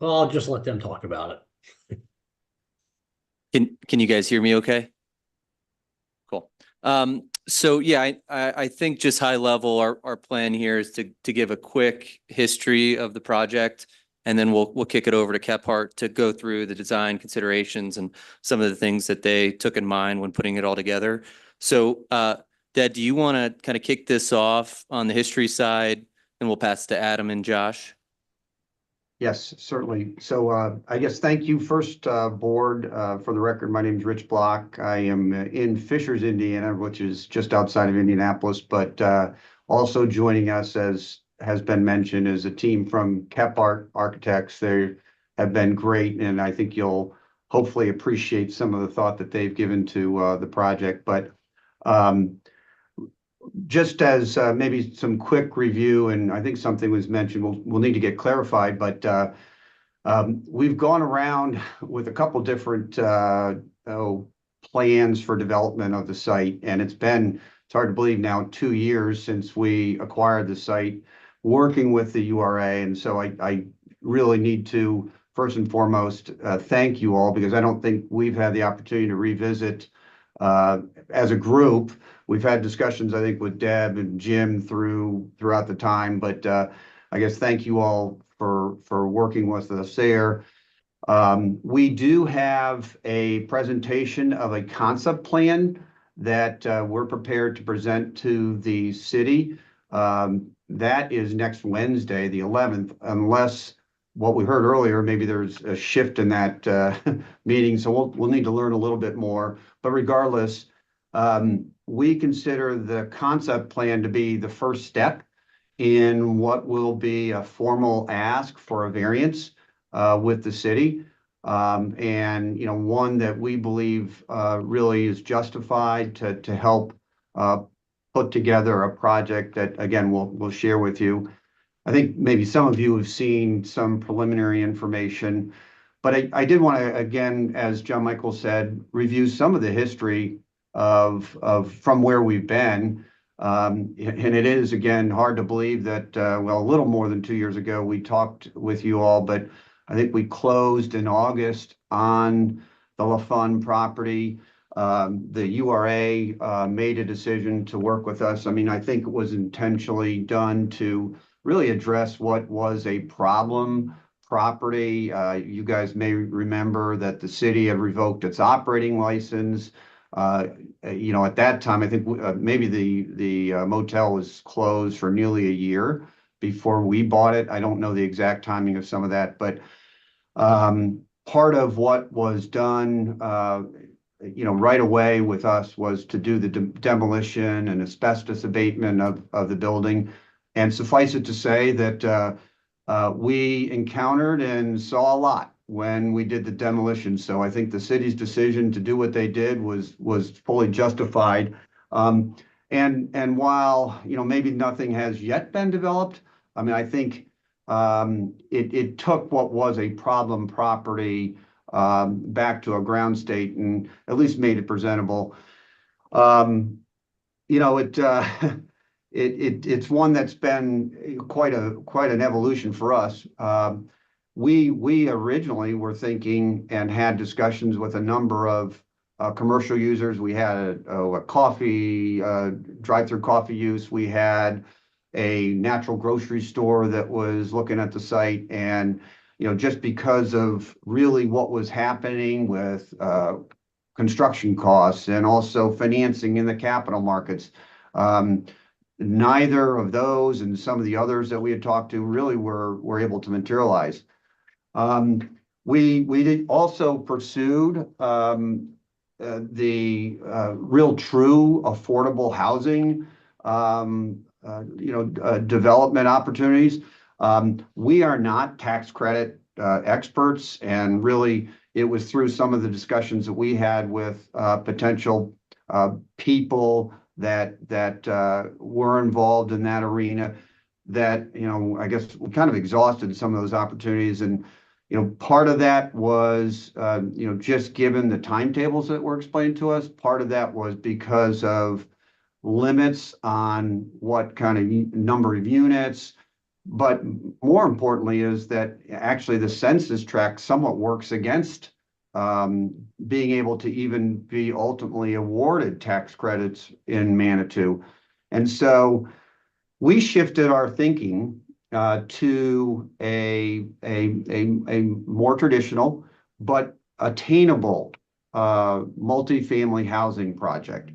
I'll just let them talk about it. Can you guys hear me okay? Cool. So yeah, I think just high level, our plan here is to give a quick history of the project, and then we'll kick it over to Kephart to go through the design considerations and some of the things that they took in mind when putting it all together. So Dad, do you want to kind of kick this off on the history side, and we'll pass to Adam and Josh? Yes, certainly. So I guess thank you first, board. For the record, my name is Rich Block. I am in Fishers, Indiana, which is just outside of Indianapolis, but also joining us, as has been mentioned, is a team from Kep Architects. They have been great, and I think you'll hopefully appreciate some of the thought that they've given to the project. But just as maybe some quick review, and I think something was mentioned, we'll need to get clarified, but we've gone around with a couple different plans for development of the site, and it's hard to believe now, 2 years since we acquired the site, working with the URA. And so I really need to, first and foremost, thank you all, because I don't think we've had the opportunity to revisit as a group. We've had discussions, I think, with Deb and Jim throughout the time, but I guess thank you all for working with us there. We do have a presentation of a concept plan that we're prepared to present to the city. That is next Wednesday, the 11th, unless what we heard earlier, maybe there's a shift in that meeting, so we'll need to learn a little bit more. But regardless, we consider the concept plan to be the first step in what will be a formal ask for a variance with the city. And one that we believe really is justified to help put together a project that, again, we'll share with you. I think maybe some of you have seen some preliminary information, but I did want to, again, as John Michael said, review some of the history of from where we've been. And it is, again, hard to believe that, well, a little more than 2 years ago, we talked with you all, but I think we closed in August on the LaFun property. The URA made a decision to work with us. I mean, I think it was intentionally done to really address what was a problem property. You guys may remember that the city had revoked its operating license. At that time, I think maybe the motel was closed for nearly a year before we bought it. I don't know the exact timing of some of that, but part of what was done, right away with us was to do the demolition and asbestos abatement of the building. And suffice it to say that we encountered and saw a lot when we did the demolition. So I think the city's decision to do what they did was fully justified. And while, maybe nothing has yet been developed, I mean, I think it took what was a problem property back to a ground state and at least made it presentable. It's one that's been quite an evolution for us. We originally were thinking and had discussions with a number of commercial users. We had a coffee, drive-through coffee use. We had a natural grocery store that was looking at the site. And, just because of really what was happening with construction costs and also financing in the capital markets, neither of those and some of the others that we had talked to really were able to materialize. We did also pursued the real true affordable housing development opportunities. We are not tax credit experts, and really it was through some of the discussions that we had with potential people that were involved in that arena that, I guess we kind of exhausted some of those opportunities. And, part of that was, just given the timetables that were explained to us. Part of that was because of limits on what kind of number of units. But more importantly is that actually the census tract somewhat works against being able to even be ultimately awarded tax credits in Manitou. And so we shifted our thinking to a more traditional but attainable multifamily housing project.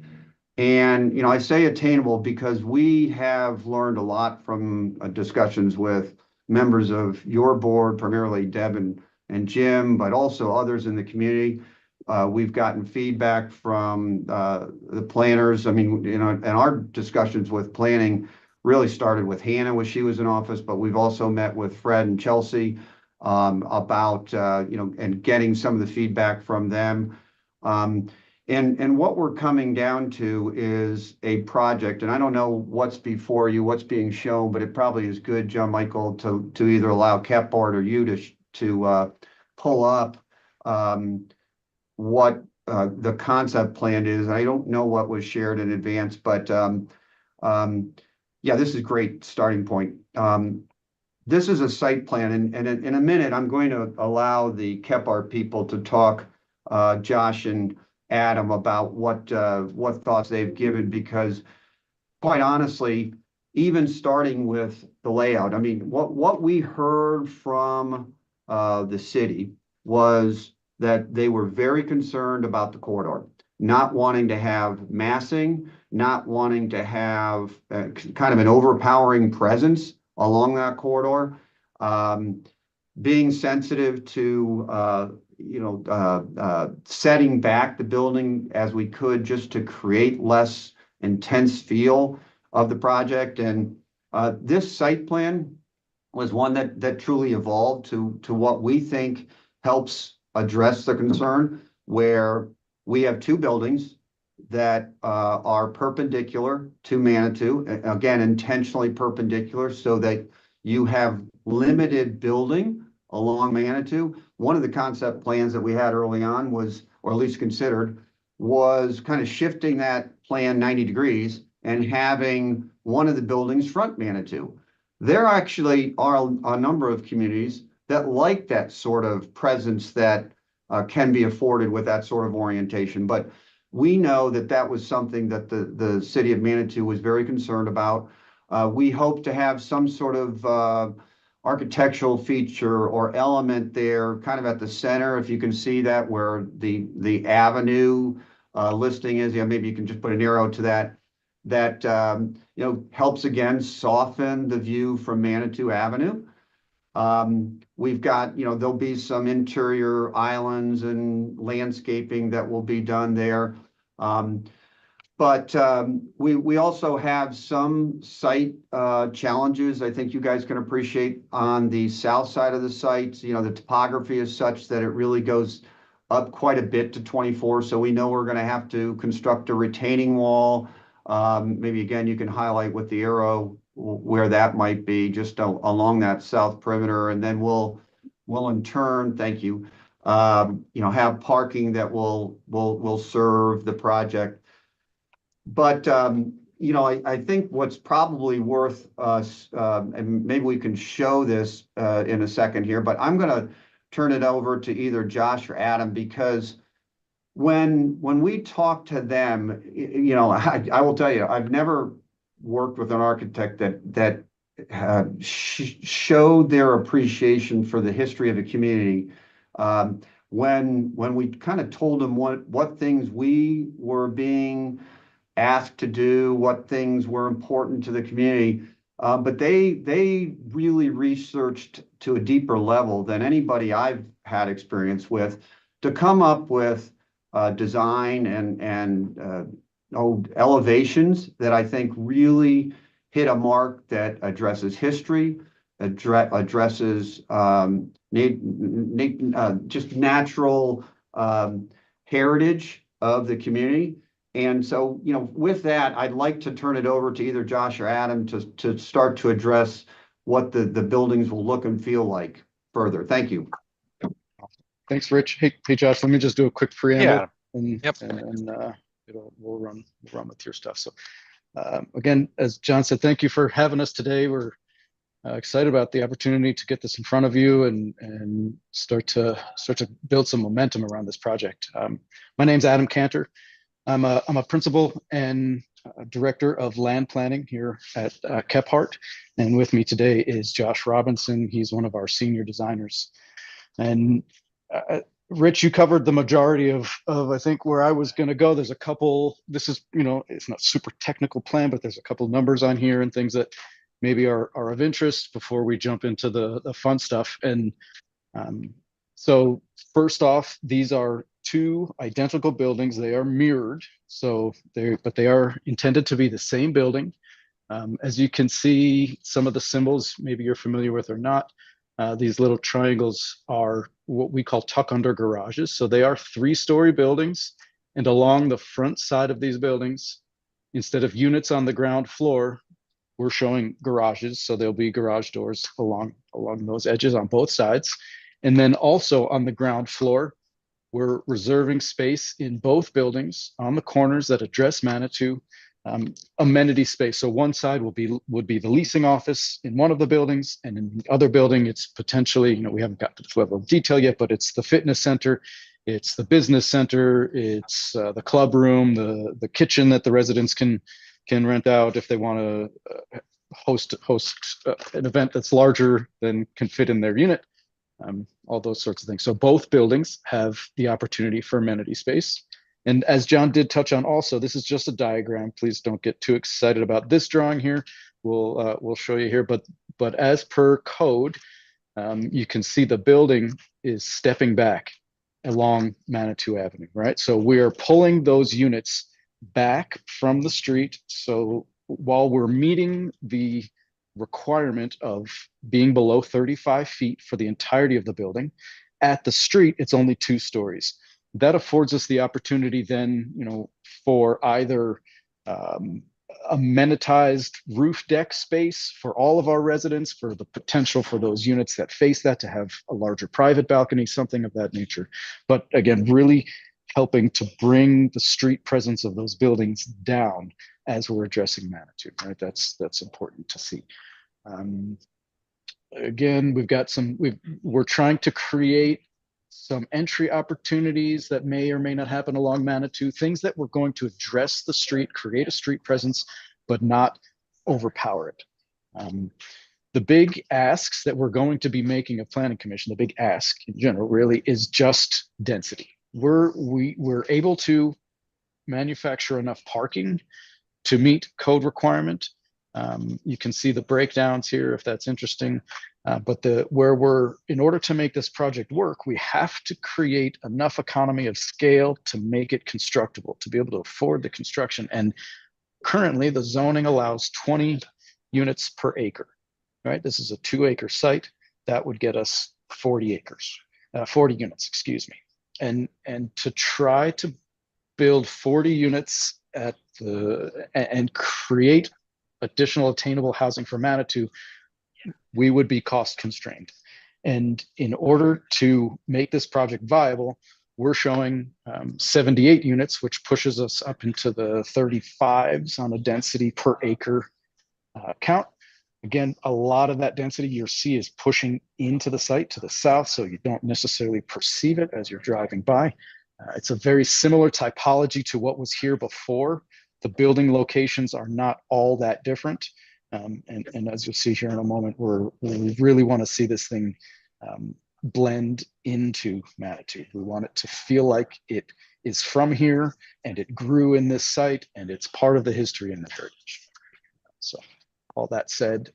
And, I say attainable because we have learned a lot from discussions with members of your board, primarily Deb and Jim, but also others in the community. We've gotten feedback from the planners. I mean, and our discussions with planning really started with Hannah when she was in office, but we've also met with Fred and Chelsea about, and getting some of the feedback from them. And what we're coming down to is a project, and I don't know what's before you, what's being shown, but it probably is good, John Michael, to either allow Kephart or you to pull up what the concept plan is. I don't know what was shared in advance, but yeah, this is a great starting point. This is a site plan, and in a minute, I'm going to allow the Kephart people to talk, Josh and Adam, about what thoughts they've given, because quite honestly, even starting with the layout, I mean, what we heard from the city was that they were very concerned about the corridor, not wanting to have massing, not wanting to have kind of an overpowering presence along that corridor, being sensitive to setting back the building as we could, just to create less intense feel of the project. And this site plan was one that truly evolved to what we think helps address the concern, where we have two buildings that are perpendicular to Manitou, again, intentionally perpendicular, so that you have limited building along Manitou. One of the concept plans that we had early on was, or at least considered, was kind of shifting that plan 90 degrees and having one of the buildings front Manitou. There actually are a number of communities that like that sort of presence that can be afforded with that sort of orientation. But we know that that was something that the city of Manitou was very concerned about. We hope to have some sort of architectural feature or element there, kind of at the center, if you can see that, where the avenue listing is. Yeah, maybe you can just put an arrow to that. That helps again soften the view from Manitou Avenue. We've got, there'll be some interior islands and landscaping that will be done there. But we also have some site challenges I think you guys can appreciate on the south side of the site. The topography is such that it really goes up quite a bit to 24. So we know we're going to have to construct a retaining wall. Maybe again, you can highlight with the arrow where that might be, just along that south perimeter. And then we'll in turn, thank you, have parking that will serve the project. But I think what's probably worth us, and maybe we can show this in a second here, but I'm going to turn it over to either Josh or Adam, because when we talk to them, I will tell you, I've never worked with an architect that showed their appreciation for the history of the community. When we kind of told them what things we were being asked to do, what things were important to the community, but they really researched to a deeper level than anybody I've had experience with, to come up with design and elevations that I think really hit a mark that addresses history, addresses just natural heritage of the community. And so, with that, I'd like to turn it over to either Josh or Adam to start to address what the buildings will look and feel like further. Thank you. Thanks, Rich. Hey, Josh, let me just do a quick preamble. Yeah. And we'll run with your stuff. So again, as John said, thank you for having us today. We're excited about the opportunity to get this in front of you and start to build some momentum around this project. My name's Adam Cantor. I'm a principal and director of land planning here at Kephart, and with me today is Josh Robinson. He's one of our senior designers. And Rich, you covered the majority of I think where I was going to go. There's a couple, this is, it's not super technical plan, but there's a couple numbers on here and things that maybe are of interest before we jump into the fun stuff. And so first off, these are two identical buildings. They are mirrored. But they are intended to be the same building. As you can see, some of the symbols, maybe you're familiar with or not, these little triangles are what we call tuck under garages. So they are 3-story buildings. And along the front side of these buildings, instead of units on the ground floor, we're showing garages. So there'll be garage doors along those edges on both sides. And then also on the ground floor, we're reserving space in both buildings on the corners that address Manitou, amenity space. So one side would be the leasing office in one of the buildings, and in the other building, it's potentially, we haven't got to this level of detail yet, but it's the fitness center, it's the business center, it's the club room, the kitchen that the residents can rent out if they want to host an event that's larger than can fit in their unit. All those sorts of things. So both buildings have the opportunity for amenity space. And as John did touch on also, this is just a diagram. Please don't get too excited about this drawing here. We'll show you here, but as per code, you can see the building is stepping back along Manitou Avenue, right? So we are pulling those units back from the street. So while we're meeting the requirement of being below 35 feet for the entirety of the building, at the street, it's only 2 stories. That affords us the opportunity then, for either amenitized roof deck space for all of our residents, for the potential for those units that face that to have a larger private balcony, something of that nature. But again, really helping to bring the street presence of those buildings down as we're addressing Manitou, right? That's important to see. Again, we're trying to create some entry opportunities that may or may not happen along Manitou, things that we're going to address the street, create a street presence, but not overpower it. The big asks that we're going to be making of Planning Commission, the big ask in general really is just density. We're able to manufacture enough parking to meet code requirement. You can see the breakdowns here if that's interesting. But in order to make this project work, we have to create enough economy of scale to make it constructible, to be able to afford the construction. And currently the zoning allows 20 units per acre, right? This is a 2-acre site. That would get us 40 units, excuse me. And to try to build 40 units and create additional attainable housing for Manitou, we would be cost constrained. And in order to make this project viable, we're showing 78 units, which pushes us up into the 35s on a density per acre count. Again, a lot of that density you'll see is pushing into the site to the south, so you don't necessarily perceive it as you're driving by. It's a very similar typology to what was here before. The building locations are not all that different. And as you'll see here in a moment, we really want to see this thing blend into Manitou. We want it to feel like it is from here and it grew in this site and it's part of the history and the heritage. So all that said,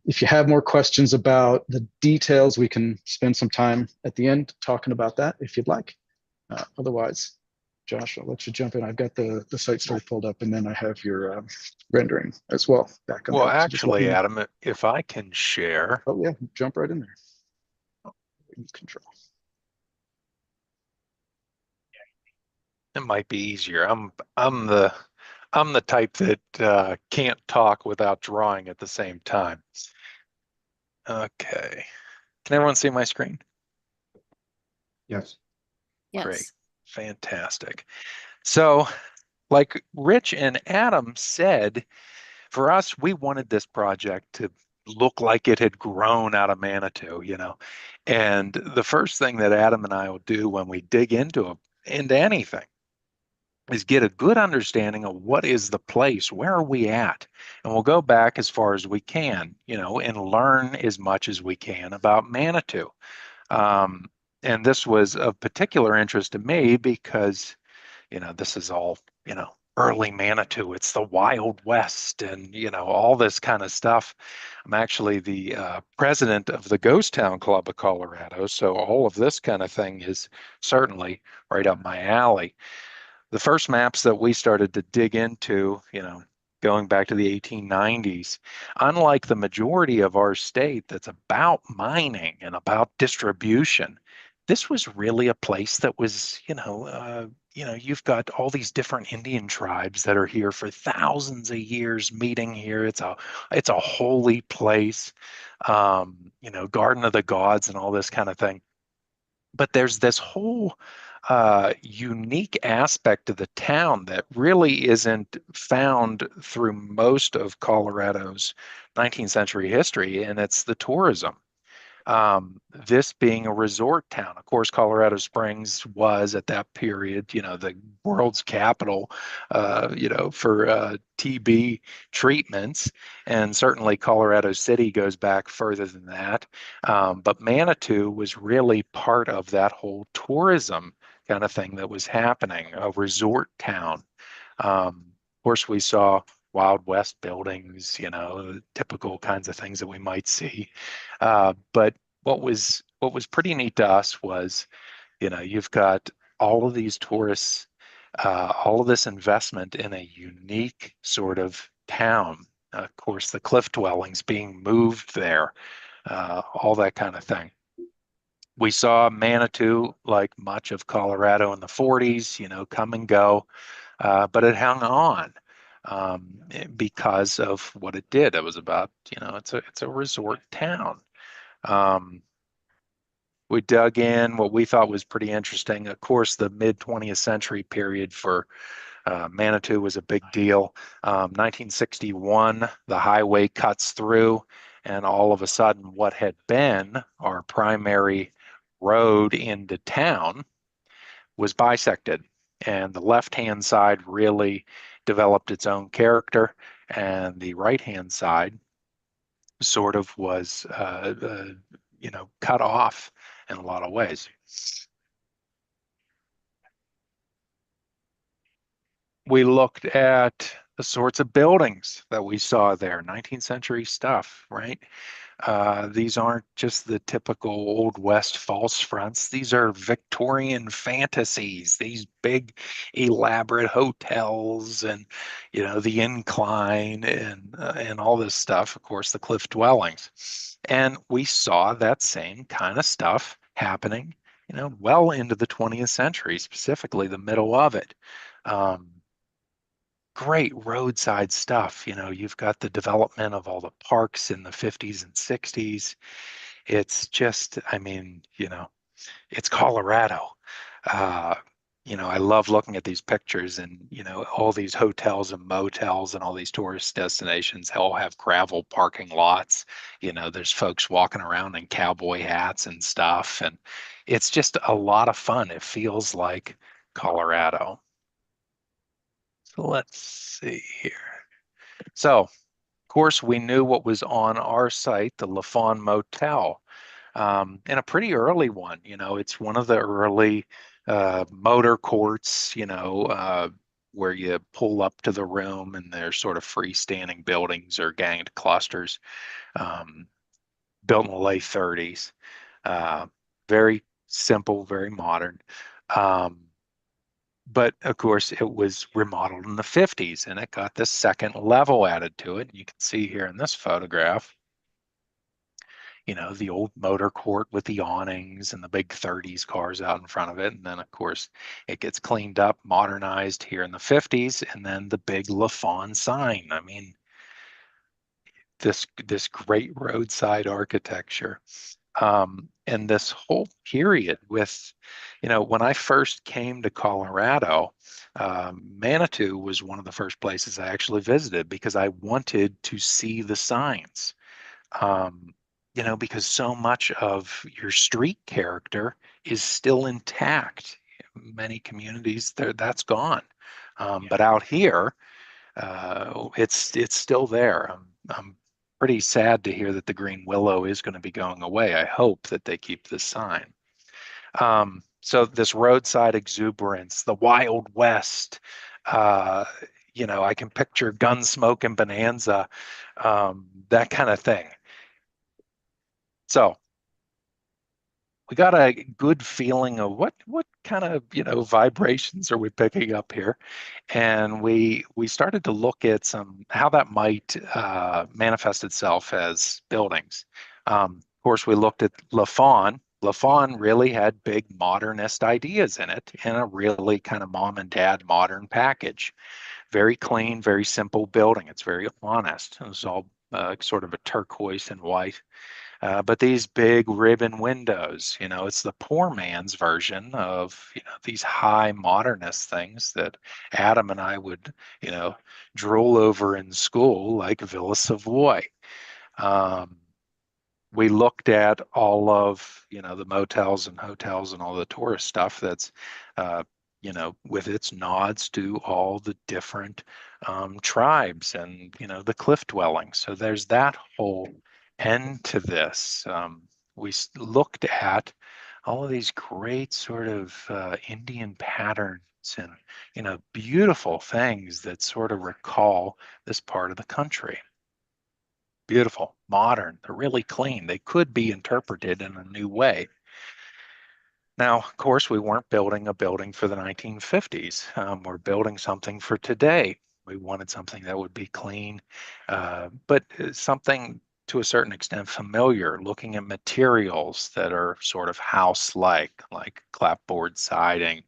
if you have more questions about the details, we can spend some time at the end talking about that if you'd like. Otherwise, Josh, I'll let you jump in. I've got the site story pulled up, and then I have your rendering as well back on. Well, actually, Adam, if I can share. Oh yeah, jump right in there. Control. It might be easier. I'm the type that can't talk without drawing at the same time. Okay. Can everyone see my screen? Yes. Yes. Great. Fantastic. So, like Rich and Adam said, for us, we wanted this project to look like it had grown out of Manitou, And the first thing that Adam and I will do when we dig into anything is get a good understanding of what is the place, where are we at? And we'll go back as far as we can, and learn as much as we can about Manitou. And this was of particular interest to me because, this is all, early Manitou. It's the Wild West and, all this kind of stuff. I'm actually the president of the Ghost Town Club of Colorado. So all of this kind of thing is certainly right up my alley. The first maps that we started to dig into, going back to the 1890s, unlike the majority of our state that's about mining and about distribution, this was really a place that was, you've got all these different Indian tribes that are here for thousands of years meeting here. It's a holy place, Garden of the Gods and all this kind of thing. But there's this whole unique aspect of the town that really isn't found through most of Colorado's 19th century history, and it's the tourism. This being a resort town. Of course, Colorado Springs was at that period, the world's capital, for TB treatments. And certainly Colorado City goes back further than that. But Manitou was really part of that whole tourism kind of thing that was happening, a resort town. Of course, we saw Wild West buildings, typical kinds of things that we might see. But what was pretty neat to us was, you've got all of these tourists, all of this investment in a unique sort of town. Of course, the cliff dwellings being moved there, all that kind of thing. We saw Manitou, like much of Colorado in the 40s, come and go, but it hung on because of what it did. It was about, it's a resort town. We dug in what we thought was pretty interesting. Of course, the mid 20th century period for Manitou was a big deal. 1961, the highway cuts through, and all of a sudden, what had been our primary road into town was bisected, and the left-hand side really developed its own character, and the right-hand side sort of was, cut off in a lot of ways. We looked at the sorts of buildings that we saw there, 19th century stuff, right? These aren't just the typical Old West false fronts. These are Victorian fantasies, these big elaborate hotels and, the incline and all this stuff, of course, the cliff dwellings. And we saw that same kind of stuff happening, well into the 20th century, specifically the middle of it. Great roadside stuff. You've got the development of all the parks in the 50s and 60s. It's just, it's Colorado. I love looking at these pictures and, all these hotels and motels and all these tourist destinations all have gravel parking lots. There's folks walking around in cowboy hats and stuff. And it's just a lot of fun. It feels like Colorado. So let's see here. So, of course, we knew what was on our site, the LaFawn Motel, and a pretty early one. It's one of the early motor courts, where you pull up to the room and they're sort of freestanding buildings or ganged clusters, built in the late 30s. Very simple, very modern. But of course, it was remodeled in the 50s and it got this second level added to it. You can see here in this photograph, the old motor court with the awnings and the big 30s cars out in front of it. And then, of course, it gets cleaned up, modernized here in the 50s, and then the big LaFawn sign. This great roadside architecture. And this whole period with, when I first came to Colorado, Manitou was one of the first places I actually visited because I wanted to see the signs. Because so much of your street character is still intact. Many communities, that's gone. But out here, it's still there. I'm pretty sad to hear that the green willow is going to be going away. I hope that they keep this sign. So this roadside exuberance, the Wild West, I can picture Gunsmoke and Bonanza, that kind of thing. So we got a good feeling of what kind of vibrations are we picking up here, and we started to look at how that might manifest itself as buildings. Of course, we looked at LaFawn. LaFawn really had big modernist ideas in it, and a really kind of mom and dad modern package. Very clean, very simple building. It's very honest. It was all sort of a turquoise and white. But these big ribbon windows, it's the poor man's version of, these high modernist things that Adam and I would, drool over in school, like Villa Savoy. We looked at all of, the motels and hotels and all the tourist stuff that's, with its nods to all the different tribes and, the cliff dwellings. So there's that whole end to this. We looked at all of these great sort of Indian patterns and, beautiful things that sort of recall this part of the country. Beautiful, modern, they're really clean. They could be interpreted in a new way. Now, of course, we weren't building a building for the 1950s. We're building something for today. We wanted something that would be clean, but something to a certain extent familiar, looking at materials that are sort of house-like, like clapboard siding,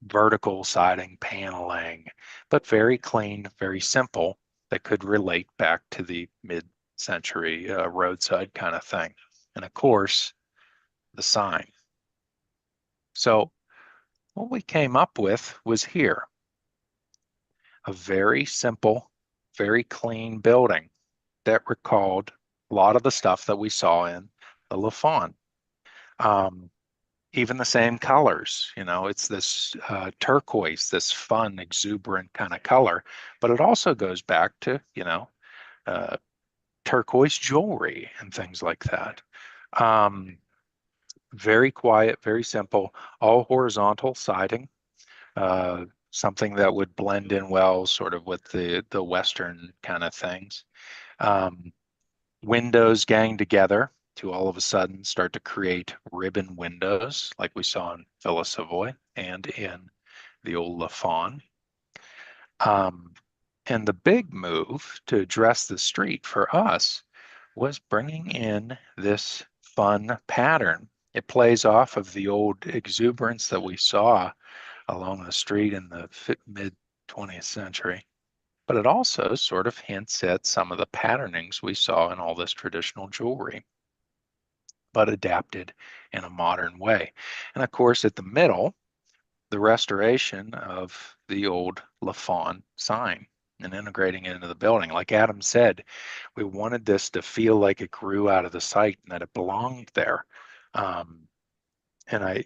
vertical siding, paneling, but very clean, very simple, that could relate back to the mid-century roadside kind of thing. And of course, the sign. So what we came up with was here. A very simple, very clean building that recalled a lot of the stuff that we saw in the LaFawn. Even the same colors, it's this turquoise, this fun, exuberant kind of color, but it also goes back to, turquoise jewelry and things like that. Very quiet, very simple, all horizontal siding, something that would blend in well sort of with the Western kind of things. Windows gang together to all of a sudden start to create ribbon windows like we saw in Villa Savoy and in the old LaFawn. And the big move to address the street for us was bringing in this fun pattern. It plays off of the old exuberance that we saw along the street in the mid 20th century. But it also sort of hints at some of the patternings we saw in all this traditional jewelry, but adapted in a modern way. And of course, at the middle, the restoration of the old LaFawn sign and integrating it into the building. Like Adam said, we wanted this to feel like it grew out of the site and that it belonged there. And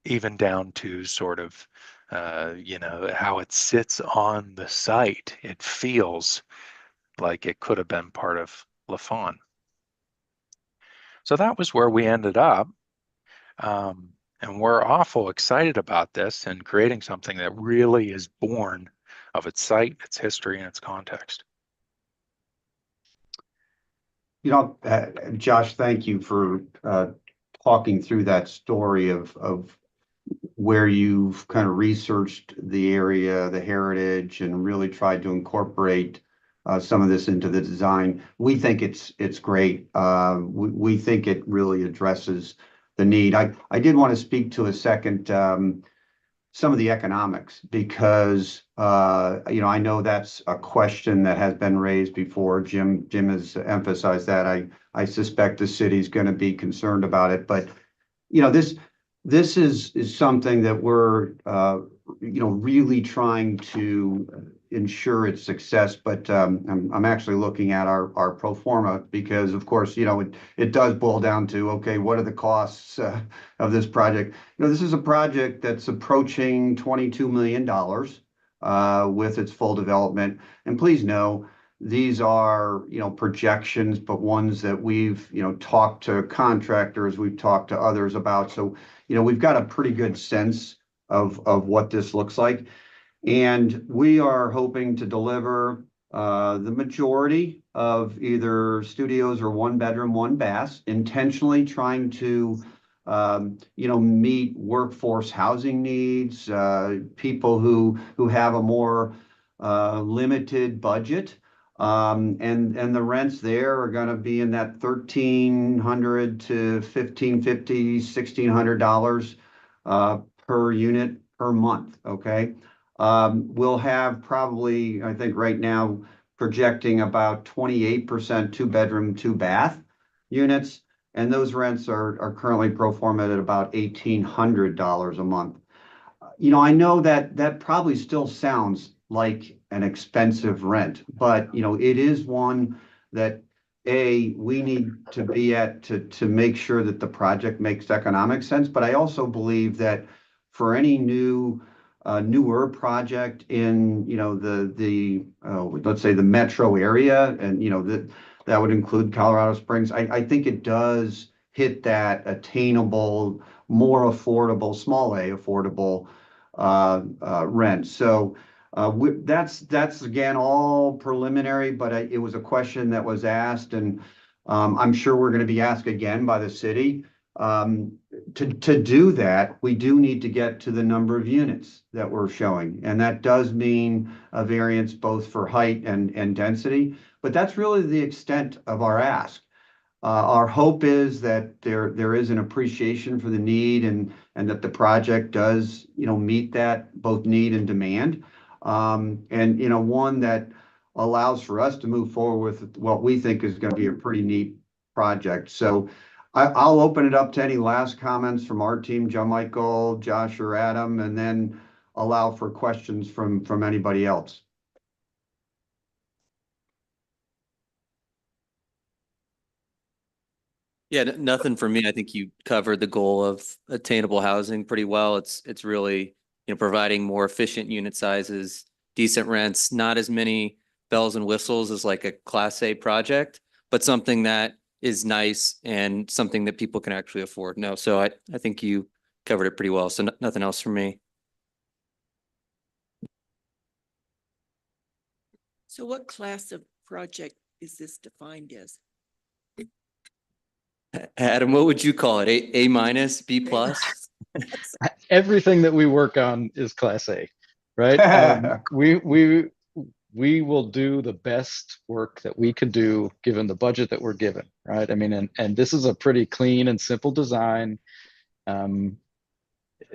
even down to sort of, how it sits on the site, it feels like it could have been part of LaFawn. So that was where we ended up. And we're awful excited about this and creating something that really is born of its site, its history, and its context. Josh, thank you for talking through that story of where you've kind of researched the area, the heritage, and really tried to incorporate some of this into the design. We think it's great. We think it really addresses the need. I did want to speak to a second some of the economics because I know that's a question that has been raised before. Jim has emphasized that. I suspect the city's going to be concerned about it, but this is something that we're really trying to ensure its success. But I'm actually looking at our pro forma because, of course, it does boil down to, okay, what are the costs of this project? This is a project that's approaching $22 million with its full development. And please know these are, projections, but ones that we've, talked to contractors, we've talked to others about. So, we've got a pretty good sense of what this looks like. And we are hoping to deliver the majority of either studios or one bedroom, one bath, intentionally trying to meet workforce housing needs, people who have a more limited budget. And the rents there are going to be in that $1,300 to $1,550, $1,600 per unit per month. Okay. We'll have probably, I think right now, projecting about 28% two bedroom, two bath units. And those rents are currently pro forma at about $1,800 a month. I know that probably still sounds like an expensive rent, but it is one that we need to be at to make sure that the project makes economic sense. But I also believe that for any newer project in let's say the metro area, and that would include Colorado Springs, I think it does hit that attainable, more affordable, small a affordable rent. So that's again all preliminary, but it was a question that was asked, and I'm sure we're going to be asked again by the city. To do that, we do need to get to the number of units that we're showing, and that does mean a variance both for height and density. But that's really the extent of our ask. Our hope is that there is an appreciation for the need, and that the project does meet that both need and demand, and one that allows for us to move forward with what we think is going to be a pretty neat project. So I'll open it up to any last comments from our team, John Michael, Josh, or Adam, and then allow for questions from anybody else. Yeah, nothing for me. I think you covered the goal of attainable housing pretty well. It's really, providing more efficient unit sizes, decent rents, not as many bells and whistles as like a Class A project, but something that is nice and something that people can actually afford. No, so I think you covered it pretty well. So nothing else from me. So what class of project is this defined as? Adam, what would you call it? A minus, B plus? Everything that we work on is Class A, right? We will do the best work that we can do given the budget that we're given, right? I mean, and this is a pretty clean and simple design.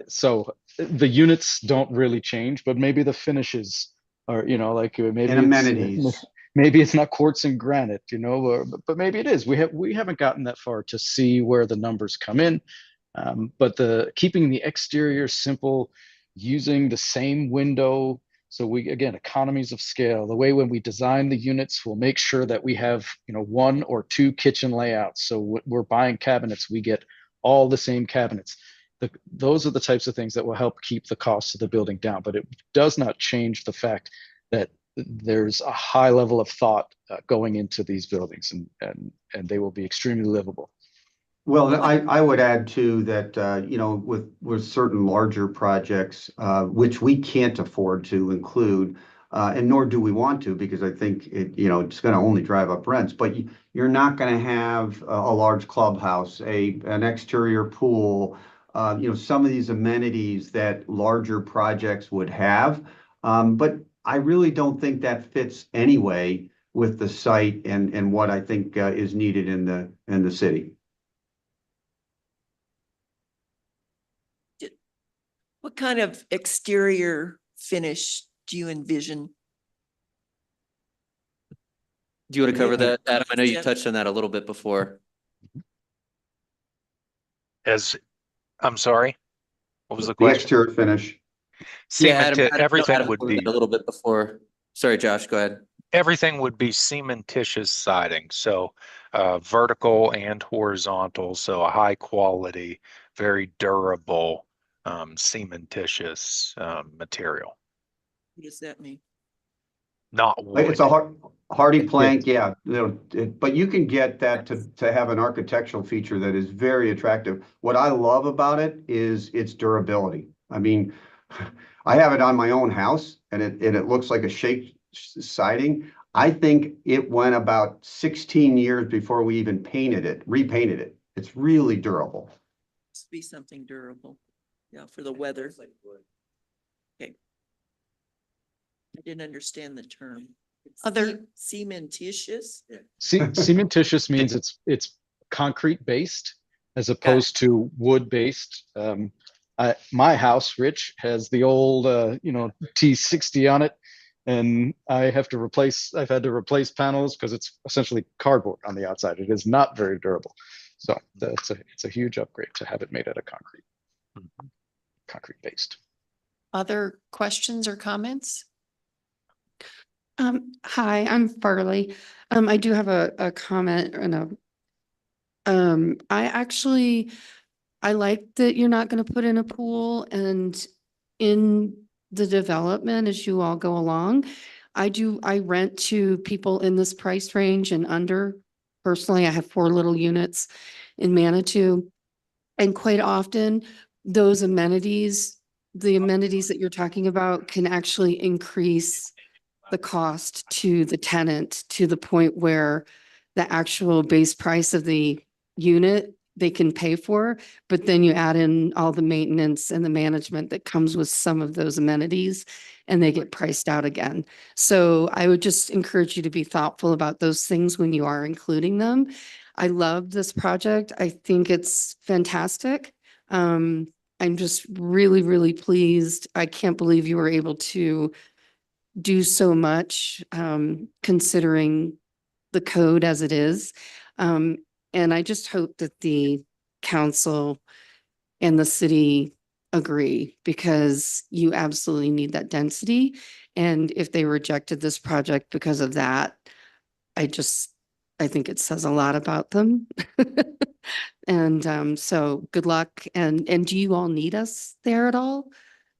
So the units don't really change, but maybe the finishes are, like maybe And amenities. Maybe it's not quartz and granite, but maybe it is. We haven't gotten that far to see where the numbers come in. But keeping the exterior simple, using the same window. So again, economies of scale. The way when we design the units, we'll make sure that we have, one or two kitchen layouts. So we're buying cabinets, we get all the same cabinets. Those are the types of things that will help keep the cost of the building down. But it does not change the fact that there's a high level of thought going into these buildings, and they will be extremely livable. Well, I would add too that with certain larger projects, which we can't afford to include, and nor do we want to, because I think it's going to only drive up rents. But you're not going to have a large clubhouse, an exterior pool, some of these amenities that larger projects would have. But I really don't think that fits anyway with the site and what I think is needed in the city. What kind of exterior finish do you envision? Do you want to cover that, Adam? I know you touched on that a little bit before. I'm sorry, what was the The question? exterior finish. Everything would be a little bit before. Sorry, Josh, go ahead. Everything would be cementitious siding, so vertical and horizontal, so a high quality, very durable cementitious material. What does that mean? not Like, it's wood. a hardy plank, yeah, but you can get that to have an architectural feature that is very attractive. What I love about it is its durability. I mean, I have it on my own house and it looks like a shake siding. I think it went about 16 years before we even repainted it. It's really durable. Must be something durable. Yeah, for the weather. Okay. I didn't understand the term. It's Other- cementitious? Cementitious means it's concrete based as opposed to wood based. My house, Rich, has the old T60 on it, and I've had to replace panels because it's essentially cardboard on the outside. It is not very durable. So it's a huge upgrade to have it made out of concrete based. Other questions or comments? Hi, I'm Farley. I do have a comment and I like that you're not going to put in a pool, and in the development as you all go along. I rent to people in this price range and under. Personally, I have 4 little units in Manitou. And quite often, those amenities, the amenities that you're talking about can actually increase the cost to the tenant to the point where the actual base price of the unit they can pay for, but then you add in all the maintenance and the management that comes with some of those amenities and they get priced out again. So I would just encourage you to be thoughtful about those things when you are including them. I love this project. I think it's fantastic. I'm just really, really pleased. I can't believe you were able to do so much, considering the code as it is. And I just hope that the council and the city agree, because you absolutely need that density. And if they rejected this project because of that, I think it says a lot about them. And so good luck. And do you all need us there at all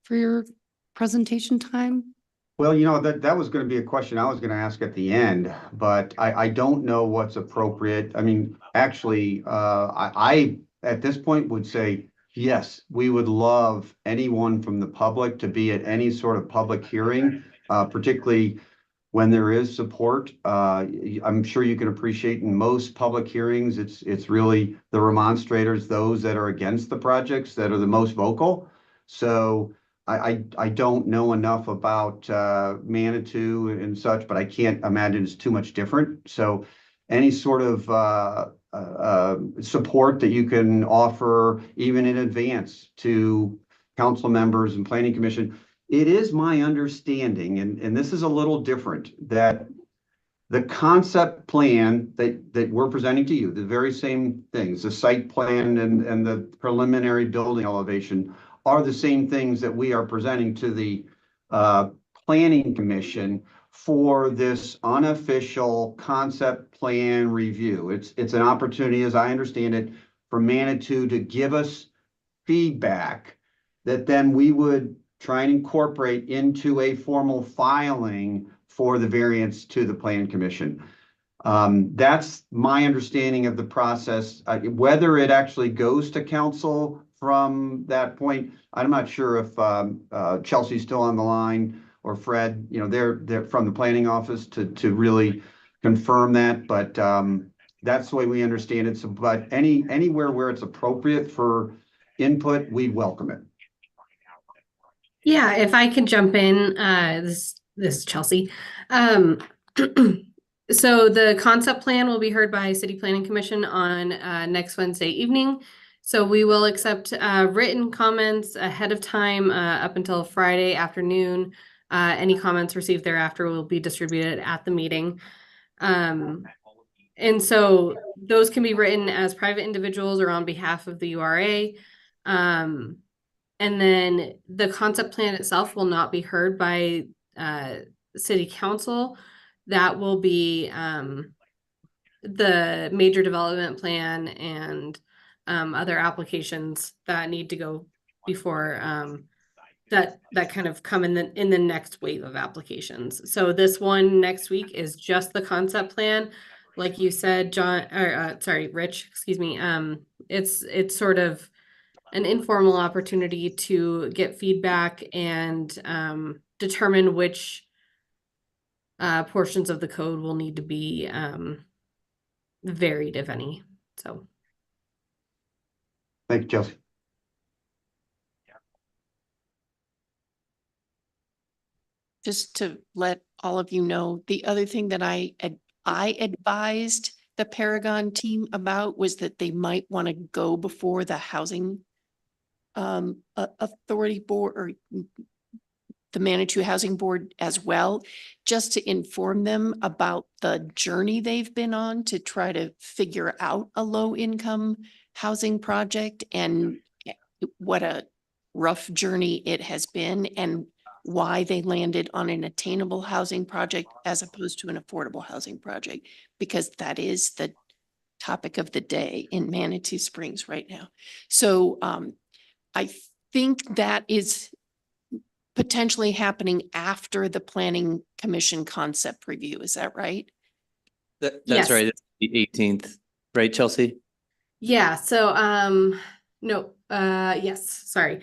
for your presentation time? Well, that was going to be a question I was going to ask at the end, but I don't know what's appropriate. I mean, actually, I at this point would say, yes, we would love anyone from the public to be at any sort of public hearing, particularly when there is support. I'm sure you can appreciate in most public hearings, it's really the remonstrators, those that are against the projects, that are the most vocal. So I don't know enough about Manitou and such, but I can't imagine it's too much different. So any sort of support that you can offer, even in advance, to council members and planning commission. It is my understanding, and this is a little different, that the concept plan that we're presenting to you, the very same things, the site plan and the preliminary building elevation, are the same things that we are presenting to the planning commission for this unofficial concept plan review. It's an opportunity, as I understand it, for Manitou to give us feedback that then we would try and incorporate into a formal filing for the variance to the plan commission. That's my understanding of the process. Whether it actually goes to council from that point, I'm not sure if Chelsea's still on the line, or Fred, they're from the planning office to really confirm that, but that's the way we understand it. So, but anywhere where it's appropriate for input, we welcome it. Yeah, if I could jump in, this is Chelsea. So the concept plan will be heard by City Planning Commission on next Wednesday evening. So we will accept written comments ahead of time up until Friday afternoon. Any comments received thereafter will be distributed at the meeting. And so those can be written as private individuals or on behalf of the URA. And then the concept plan itself will not be heard by city council. That will be the major development plan and other applications that need to go before that kind of come in the next wave of applications. So this one next week is just the concept plan. Like you said, John, or sorry, Rich, excuse me. It's sort of an informal opportunity to get feedback and determine which portions of the code will need to be varied, if any. So. Thank you, Chelsea. Just to let all of you know, the other thing that I advised the Paragon team about was that they might want to go before the housing authority board or the Manitou Housing Board as well, just to inform them about the journey they've been on to try to figure out a low income housing project and what a rough journey it has been and why they landed on an attainable housing project as opposed to an affordable housing project, because that is the topic of the day in Manitou Springs right now. So I think that is potentially happening after the Planning Commission concept review. Is that right? That's Yes. right. It's the 18th, right, Chelsea? Yeah, so no, yes, sorry.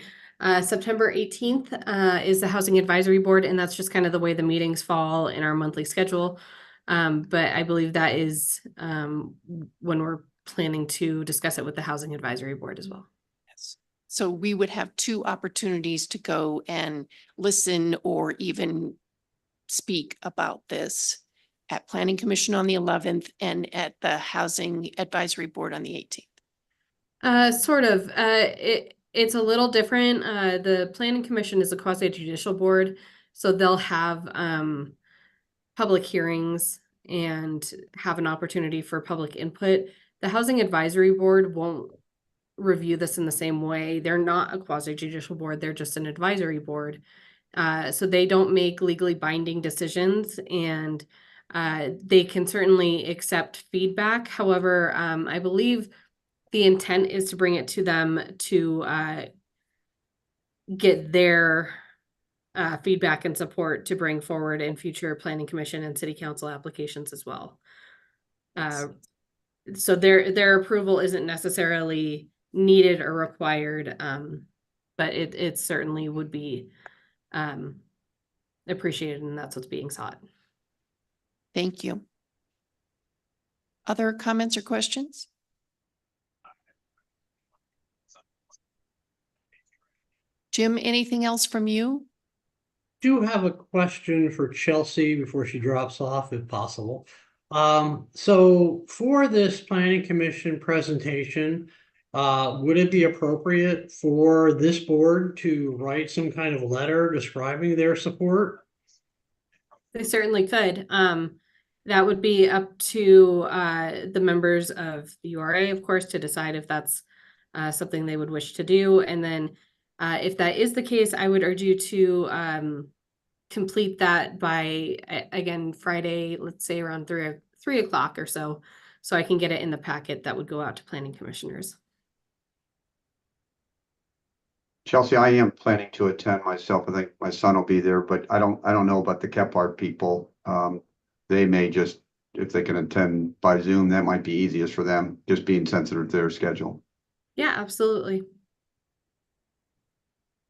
September 18th is the Housing Advisory Board, and that's just kind of the way the meetings fall in our monthly schedule. But I believe that is when we're planning to discuss it with the Housing Advisory Board as well. Yes. So we would have two opportunities to go and listen or even speak about this at Planning Commission on the 11th and at the Housing Advisory Board on the 18th. Sort of. It's a little different. The Planning Commission is a quasi-judicial board, so they'll have public hearings and have an opportunity for public input. The Housing Advisory Board won't review this in the same way. They're not a quasi-judicial board, they're just an advisory board. So they don't make legally binding decisions, and they can certainly accept feedback. However, I believe the intent is to bring it to them to get their feedback and support to bring forward in future Planning Commission and City Council applications as well. So their approval isn't necessarily needed or required, but it certainly would be appreciated, and that's what's being sought. Thank you. Other comments or questions? Jim, anything else from you? Do have a question for Chelsea before she drops off, if possible. So for this Planning Commission presentation, would it be appropriate for this board to write some kind of letter describing their support? They certainly could. That would be up to the members of the URA, of course, to decide if that's something they would wish to do. And then if that is the case, I would urge you to complete that by, again, Friday, let's say around 3 o'clock or so I can get it in the packet that would go out to planning commissioners. Chelsea, I am planning to attend myself. I think my son will be there, but I don't know about the Kephart people. They may just, if they can attend by Zoom, that might be easiest for them, just being sensitive to their schedule. Yeah, absolutely.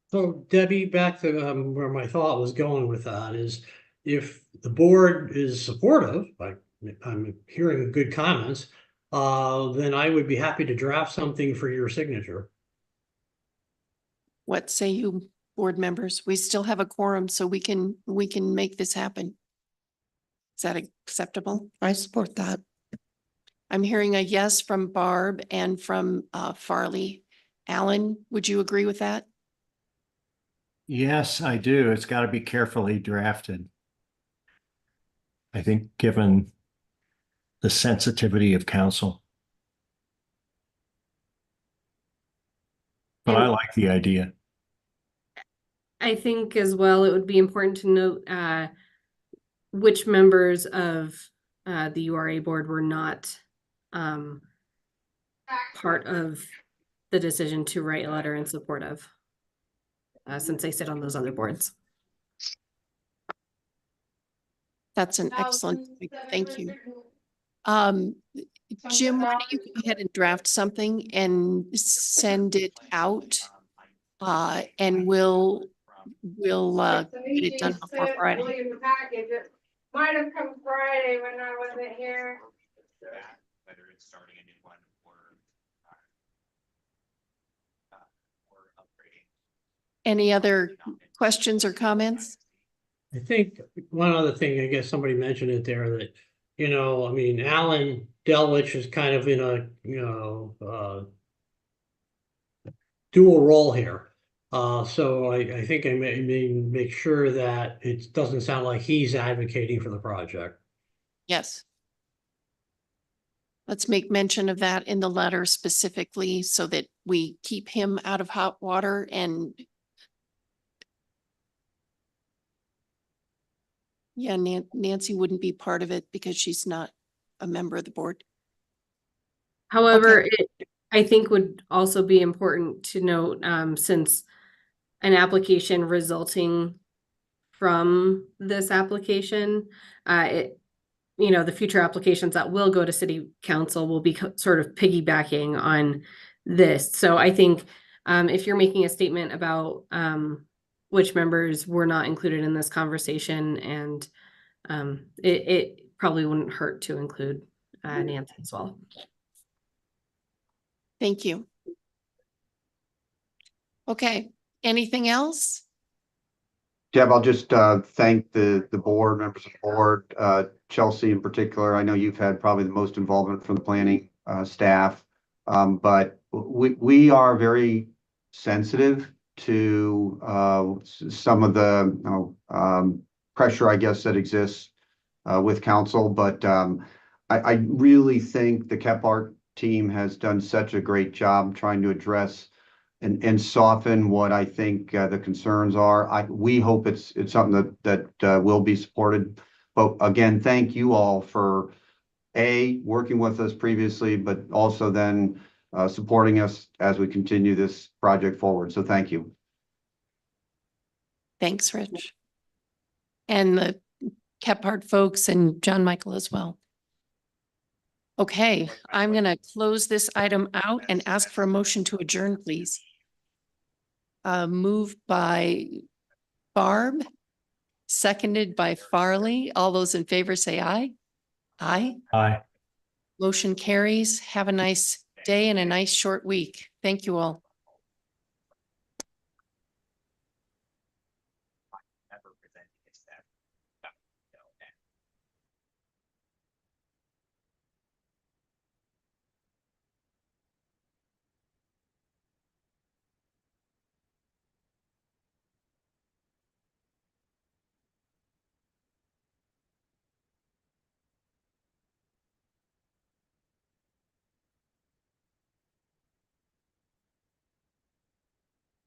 So Debbie, back to where my thought was going with that is, if the board is supportive, like I'm hearing good comments, then I would be happy to draft something for your signature. What say you, board members? We still have a quorum, so we can make this happen. Is that acceptable? I support that. I'm hearing a yes from Barb and from Farley. Alan, would you agree with that? Yes, I do. It's got to be carefully drafted. I think given the sensitivity of council. But I like the idea. I think as well, it would be important to note which members of the URA board were not part of the decision to write a letter in support of. since they sit on those other boards. That's an excellent, point. Thank you. Jim, why don't you go ahead and draft something and send it out? And we'll get it done before Friday. Might have come Friday when I wasn't here. Whether it's starting a new one or upgrading. Any other questions or comments? I think one other thing, I guess somebody mentioned it there that, you know, I mean, Alan Delwich is kind of in a, you know, dual role here. So I think I may make sure that it doesn't sound like he's advocating for the project. Yes. Let's make mention of that in the letter specifically so that we keep him out of hot water and yeah, Nancy wouldn't be part of it because she's not a member of the board. However, I think would also be important to note, since an application resulting from this application, the future applications that will go to city council will be sort of piggybacking on this. So I think if you're making a statement about which members were not included in this conversation, and it probably wouldn't hurt to include Nancy as well. Thank you. Okay, anything else? Deb, I'll just thank the board, members of the board, Chelsea in particular. I know you've had probably the most involvement from the planning staff, but we are very sensitive to some of the pressure, I guess, that exists with council. But I really think the Kephart team has done such a great job trying to address and soften what I think the concerns are. We hope it's something that will be supported. But again, thank you all for working with us previously, but also then supporting us as we continue this project forward. So thank you. Thanks, Rich. And the Kephart folks and John Michael as well. Okay, I'm going to close this item out and ask for a motion to adjourn, please. Moved by Barb, seconded by Farley. All those in favor say aye. Aye. Aye. Motion carries. Have a nice day and a nice short week. Thank you all.